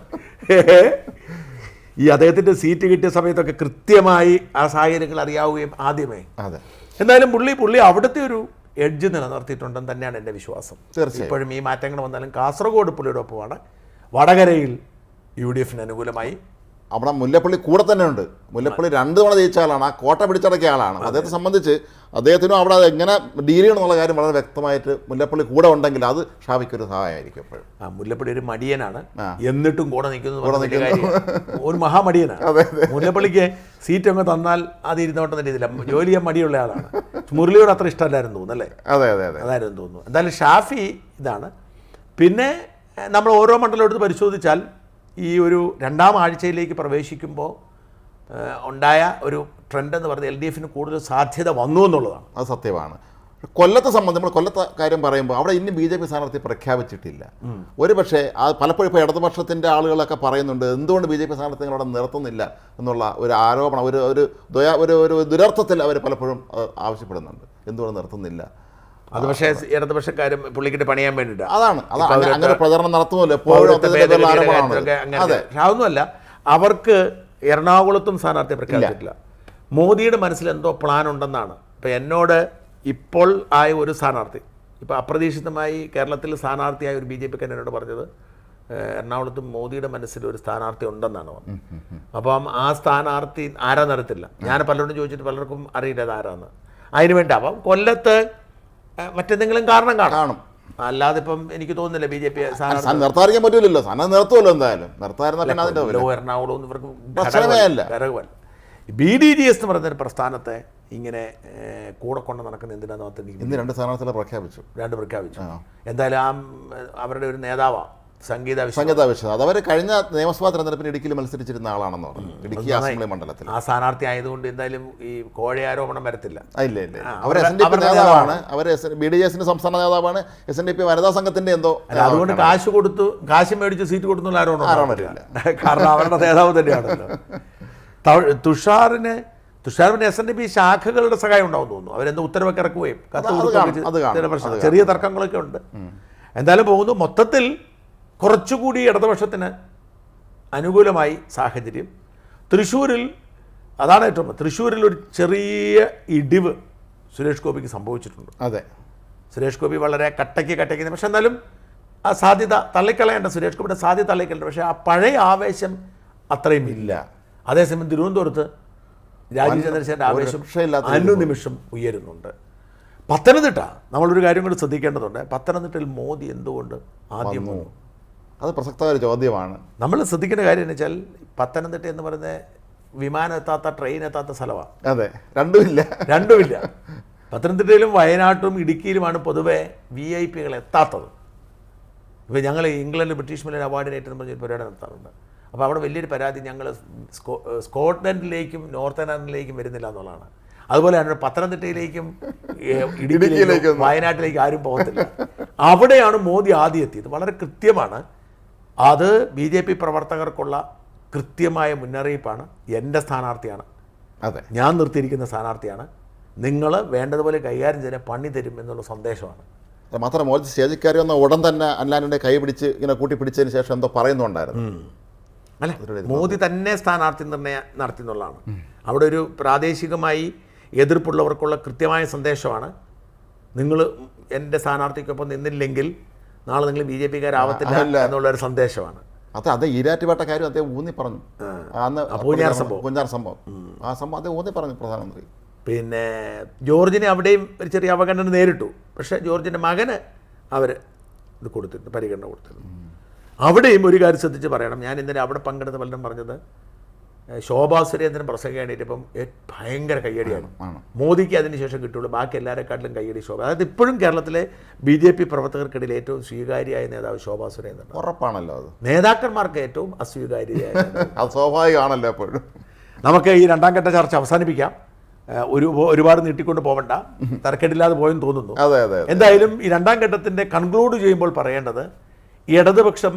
Speaker 2: ഈ അദ്ദേഹത്തിൻ്റെ സീറ്റ് കിട്ടിയ സമയത്തൊക്കെ കൃത്യമായി ആ സാഹചര്യങ്ങൾ അറിയാവുകയും ആദ്യമേ.
Speaker 1: അതെ.
Speaker 2: എന്തായാലും പുള്ളി അവിടുത്തെ ഒരു എഡ്ജ് നിലനിർത്തിയിട്ടുണ്ടെന്ന് തന്നെയാണ് എൻ്റെ വിശ്വാസം.
Speaker 1: തീർച്ചയായും.
Speaker 2: ഇപ്പോഴും ഈ മാറ്റങ്ങൾ വന്നാലും കാസർഗോഡ് പുള്ളിയുടെ ഒപ്പമാണ്, വടകരയിൽ UDF അനുകൂലമായി.
Speaker 1: അവിടെ മുല്ലപ്പള്ളി കൂടെ തന്നെ ഉണ്ട്. മുല്ലപ്പള്ളി 2 തവണ ജയിച്ച ആളാണ്, ആ കോട്ട പിടിച്ചടക്കിയ ആളാണ്. അദ്ദേഹത്തെ സംബന്ധിച്ച് അദ്ദേഹത്തിനും അവിടെ അത് എങ്ങനെ ഡീൽ ചെയ്യണമെന്നുള്ള കാര്യം വളരെ വ്യക്തമായിട്ട് മുല്ലപ്പള്ളി കൂടെ ഉണ്ടെങ്കിൽ അത് ഷാഫിക്കൊരു സഹായമായിരിക്കും എപ്പോഴും.
Speaker 2: മുല്ലപ്പള്ളി ഒരു മടിയനാണ്,
Speaker 1: ആ.
Speaker 2: എന്നിട്ടും കൂടെ നിൽക്കുന്നു, ഒരു മഹാമടിയനാണ്. മുല്ലപ്പള്ളിക്ക് സീറ്റ് അങ്ങ് തന്നാൽ അത് ഇരുന്നോട്ടെന്ന രീതിയില്ല, ജോലി ചെയ്യാൻ മടിയുള്ള ആളാണ്. മുരളിയോട് അത്ര ഇഷ്ടമല്ലായിരുന്നു തോന്നുന്നു അല്ലേ?
Speaker 1: അതെ അതെ അതെ,
Speaker 2: അതായിരുന്നു തോന്നുന്നു. എന്തായാലും ഷാഫി ഇതാണ്. പിന്നെ നമ്മൾ ഓരോ മണ്ഡലം എടുത്ത് പരിശോധിച്ചാൽ ഈ ഒരു 2ാം ആഴ്ചയിലേക്ക് പ്രവേശിക്കുമ്പോൾ ഉണ്ടായ ഒരു ട്രെൻഡ് എന്ന് പറയുന്നത് LDF കൂടുതൽ സാധ്യത വന്നു എന്നുള്ളതാണ്.
Speaker 1: അത് സത്യമാണ്. കൊല്ലത്തെ സംബന്ധിച്ച് നമ്മൾ കൊല്ലത്തെ കാര്യം പറയുമ്പോൾ അവിടെ ഇനി BJP സ്ഥാനാർത്ഥി പ്രഖ്യാപിച്ചിട്ടില്ല. ഒരു പക്ഷേ പലപ്പോഴും ഇപ്പോൾ ഇടതുപക്ഷത്തിൻ്റെ ആളുകളൊക്കെ പറയുന്നുണ്ട് എന്തുകൊണ്ട് BJP സ്ഥാനാർത്ഥികൾ അവിടെ നിർത്തുന്നില്ല എന്നുള്ള ഒരു ആരോപണം, ഒരു ദുരർത്ഥത്തിൽ അവർ പലപ്പോഴും ആവശ്യപ്പെടുന്നുണ്ട്, എന്തുകൊണ്ട് നിർത്തുന്നില്ല.
Speaker 2: അത് പക്ഷേ ഇടതുപക്ഷക്കാരും പുള്ളിക്കിട്ട് പണിയാൻ വേണ്ടിയിട്ട്
Speaker 1: അതാണ് അങ്ങനെ പ്രചരണം നടത്തുമല്ലോ എപ്പോഴും.
Speaker 2: അതൊന്നുമല്ല, അവർക്ക് എറണാകുളത്തും സ്ഥാനാർത്ഥിയെ പ്രഖ്യാപിച്ചിട്ടില്ല. മോദിയുടെ മനസ്സിൽ എന്തോ പ്ലാൻ ഉണ്ടെന്നാണ്. ഇപ്പം എന്നോട് ഇപ്പോൾ ആയ ഒരു സ്ഥാനാർത്ഥി, ഇപ്പോൾ അപ്രതീക്ഷിതമായി കേരളത്തിൽ സ്ഥാനാർത്ഥിയായ ഒരു BJPക്കാരൻ എന്നോട് പറഞ്ഞത് എറണാകുളത്തും മോദിയുടെ മനസ്സിൽ ഒരു സ്ഥാനാർത്ഥി ഉണ്ടെന്നാണ് പറഞ്ഞത്. അപ്പം ആ സ്ഥാനാർത്ഥി ആരാന്നറിയത്തില്ല. ഞാൻ പലരോടും ചോദിച്ചിട്ട് പലർക്കും അറിയില്ല അത് ആരാന്ന്. അതിനുവേണ്ടി അപ്പം കൊല്ലത്ത് മറ്റെന്തെങ്കിലും കാരണം കാണും, അല്ലാതെ ഇപ്പം എനിക്ക് തോന്നുന്നില്ല BJP
Speaker 1: നിർത്താറിക്കാൻ പറ്റൂലല്ലോ. സ്ഥാനം നിർത്തുമല്ലോ, എന്തായാലും
Speaker 2: എറണാകുളം ഇവർക്ക് ഘടകമല്ല. BDGS എന്ന് പറയുന്ന ഒരു പ്രസ്ഥാനത്തെ ഇങ്ങനെ കൂടെ കൊണ്ട് നടക്കുന്ന എന്തിനാന്ന്
Speaker 1: ഇന്ന് 2 സ്ഥാനാർത്ഥികളെ പ്രഖ്യാപിച്ചു.
Speaker 2: എന്തായാലും അവരുടെ ഒരു നേതാവാണ് സംഗീത
Speaker 1: വിശ്വനാഥ്. അതവർ കഴിഞ്ഞ നിയമസഭാ തെരഞ്ഞെടുപ്പിന് ഇടുക്കിയിൽ മത്സരിച്ചിരുന്ന ആളാണെന്ന് പറഞ്ഞു, ഇടുക്കി അസംബ്ലി മണ്ഡലത്തിൽ.
Speaker 2: ആ സ്ഥാനാർത്ഥി ആയതുകൊണ്ട് എന്തായാലും ഈ കോഴ ആരോപണം വരത്തില്ല.
Speaker 1: ഇല്ല ഇല്ല, അവർ SNDP നേതാവാണ്, അവർ BDJS സംസ്ഥാന നേതാവാണ്, SNDP വനിതാ സംഘത്തിന്റെ എന്തോ.
Speaker 2: അതുകൊണ്ട് കാശ് മേടിച്ച് സീറ്റ് കൊടുത്തുള്ള ആരോപണം വരില്ല, കാരണം അവരുടെ നേതാവ് തന്നെയാണല്ലോ. തുഷാറിന് SNDP ശാഖകളുടെ സഹായം ഉണ്ടാവും തോന്നുന്നു. അവരെന്തോ ഉത്തരവൊക്കെ ഇറക്കുകയും ചെറിയ തർക്കങ്ങളൊക്കെ ഉണ്ട്. എന്തായാലും പോകുന്നു. മൊത്തത്തിൽ കുറച്ചുകൂടി ഇടതുപക്ഷത്തിന് അനുകൂലമായി സാഹചര്യം. തൃശ്ശൂരിൽ അതാണ് ഏറ്റവും, തൃശ്ശൂരിൽ ഒരു ചെറിയ ഇടിവ് സുരേഷ് ഗോപിക്ക് സംഭവിച്ചിട്ടുണ്ട്.
Speaker 1: അതെ,
Speaker 2: സുരേഷ് ഗോപി വളരെ കട്ടയ്ക്ക്, പക്ഷെ എന്നാലും ആ സാധ്യത തള്ളിക്കളയേണ്ട, സുരേഷ് ഗോപിയുടെ സാധ്യത തള്ളിക്കളേണ്ട. പക്ഷേ ആ പഴയ ആവേശം അത്രയും ഇല്ല. അതേസമയം തിരുവനന്തപുരത്ത് രാജീവ് ചന്ദ്രശേഖരൻ്റെ ആവേശം അനുനിമിഷം ഉയരുന്നുണ്ട്. പത്തനംതിട്ട നമ്മളൊരു കാര്യം കൂടി ശ്രദ്ധിക്കേണ്ടതുണ്ട്. പത്തനംതിട്ടയിൽ മോദി എന്തുകൊണ്ട് ആദ്യം വന്നു?
Speaker 1: അത് പ്രസക്തമായ ഒരു ചോദ്യമാണ്.
Speaker 2: നമ്മൾ ശ്രദ്ധിക്കേണ്ട കാര്യം എന്ന് വെച്ചാൽ പത്തനംതിട്ട എന്ന് പറയുന്നത് വിമാനം എത്താത്ത, ട്രെയിൻ എത്താത്ത സ്ഥലമാണ്.
Speaker 1: അതെ, രണ്ടുമില്ല.
Speaker 2: പത്തനംതിട്ടയിലും വയനാട്ടിലും ഇടുക്കിയിലുമാണ് പൊതുവെ VIP എത്താത്തത്. ഇപ്പോൾ ഞങ്ങൾ ഇംഗ്ലണ്ട് ബ്രിട്ടീഷ് മില്ലൻ അവാർഡിനേറ്റെന്ന് പറഞ്ഞൊരു പരിപാടി നടത്താറുണ്ട്. അപ്പോൾ അവിടെ വലിയൊരു പരാതി, ഞങ്ങൾ സ്കോട്ട്ലൻഡിലേക്കും നോർത്തേൺ അയർലൻഡിലേക്കും വരുന്നില്ല എന്നുള്ളതാണ്. അതുപോലെയാണ് പത്തനംതിട്ടയിലേക്കും ഇടുക്കിയിലേക്കും വയനാട്ടിലേക്കും ആരും പോകത്തില്ല. അവിടെയാണ് മോദി ആദ്യം എത്തിയത്. വളരെ കൃത്യമാണ്. അത് BJP പ്രവർത്തകർക്കുള്ള കൃത്യമായ മുന്നറിയിപ്പാണ്. എൻ്റെ സ്ഥാനാർത്ഥിയാണ്,
Speaker 1: അതെ,
Speaker 2: ഞാൻ നിർത്തിയിരിക്കുന്ന സ്ഥാനാർത്ഥിയാണ്, നിങ്ങൾ വേണ്ടതുപോലെ കൈകാര്യം ചെയ്യാൻ പണി തരും എന്നുള്ള സന്ദേശമാണ്.
Speaker 1: മാത്രം മോദി സ്റ്റേജിൽ കയറി വന്ന ഉടൻ തന്നെ അൻലാനിൻ്റെ കൈ പിടിച്ച് ഇങ്ങനെ കൂട്ടിപ്പിടിച്ചതിന് ശേഷം എന്തോ പറയുന്നുണ്ടായിരുന്നു.
Speaker 2: അല്ല, മോദി തന്നെ സ്ഥാനാർത്ഥി നിർണയം നടത്തി എന്നുള്ളതാണ്. അവിടെ ഒരു പ്രാദേശികമായി എതിർപ്പുള്ളവർക്കുള്ള കൃത്യമായ സന്ദേശമാണ്. നിങ്ങൾ എൻ്റെ സ്ഥാനാർത്ഥിക്കൊപ്പം നിന്നില്ലെങ്കിൽ നാളെ നിങ്ങൾ BJPക്കാരാവത്തില്ല എന്നുള്ളൊരു സന്ദേശമാണ്.
Speaker 1: അത് ഈരാറ്റുപേട്ട കാര്യം അദ്ദേഹം ഊന്നി പറഞ്ഞു. അന്ന് പൂഞ്ഞാർ സംഭവം ആ സംഭവം അദ്ദേഹം ഊന്നി പറഞ്ഞു പ്രധാനമന്ത്രി.
Speaker 2: പിന്നെ ജോർജിനെ അവിടെയും ഒരു ചെറിയ അവഗണന നേരിട്ടു. പക്ഷേ ജോർജിൻ്റെ മകന് അവർ ഇത് കൊടുത്തിട്ടുണ്ട്, പരിഗണന കൊടുത്തിരുന്നു. അവിടെയും ഒരു കാര്യം ശ്രദ്ധിച്ച് പറയണം. ഞാൻ ഇന്നലെ അവിടെ പങ്കെടുത്ത പലരും പറഞ്ഞത് ശോഭാ സുരേന്ദ്രൻ പ്രസംഗിക്കാനായിട്ടിപ്പം ഭയങ്കര കയ്യടിയാണ്. മോദിക്ക് അതിനുശേഷം കിട്ടുള്ളൂ, ബാക്കി എല്ലാവരെക്കാട്ടിലും കയ്യടി ശോഭ. അതായത് ഇപ്പോഴും കേരളത്തിലെ BJP പ്രവർത്തകർക്കിടയിൽ ഏറ്റവും സ്വീകാര്യമായ നേതാവ് ശോഭാ സുരേന്ദ്രൻ.
Speaker 1: ഉറപ്പാണല്ലോ അത്.
Speaker 2: നേതാക്കന്മാർക്ക് ഏറ്റവും അസ്വീകാര്യമായ
Speaker 1: അത് സ്വാഭാവികമാണല്ലോ. എപ്പോഴും
Speaker 2: നമുക്ക് ഈ 2ാം ഘട്ട ചർച്ച അവസാനിപ്പിക്കാം. ഒരുപാട് നീട്ടിക്കൊണ്ട് പോകണ്ട, തരക്കേടില്ലാതെ പോയെന്ന് തോന്നുന്നു. എന്തായാലും ഈ 2ാം ഘട്ടത്തിൻ്റെ കൺക്ലൂഡ് ചെയ്യുമ്പോൾ പറയേണ്ടത് ഇടതുപക്ഷം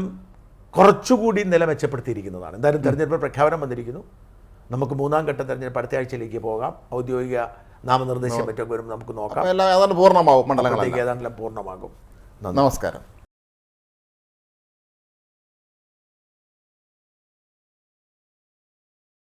Speaker 2: കുറച്ചുകൂടി നില മെച്ചപ്പെടുത്തിയിരിക്കുന്നതാണ്. എന്തായാലും തെരഞ്ഞെടുപ്പ് പ്രഖ്യാപനം വന്നിരിക്കുന്നു. നമുക്ക് 3ാം ഘട്ട തെരഞ്ഞെടുപ്പ് അടുത്ത ആഴ്ചയിലേക്ക് പോകാം. ഔദ്യോഗിക നാമനിർദ്ദേശം മറ്റൊക്കെ വരും, നമുക്ക് നോക്കാം.
Speaker 1: ഏതാണ്ട് പൂർണ്ണമാകും, മണ്ഡലങ്ങളിലേക്ക്
Speaker 2: ഏതാണ്ടെല്ലാം പൂർണ്ണമാകും.
Speaker 1: നമസ്കാരം.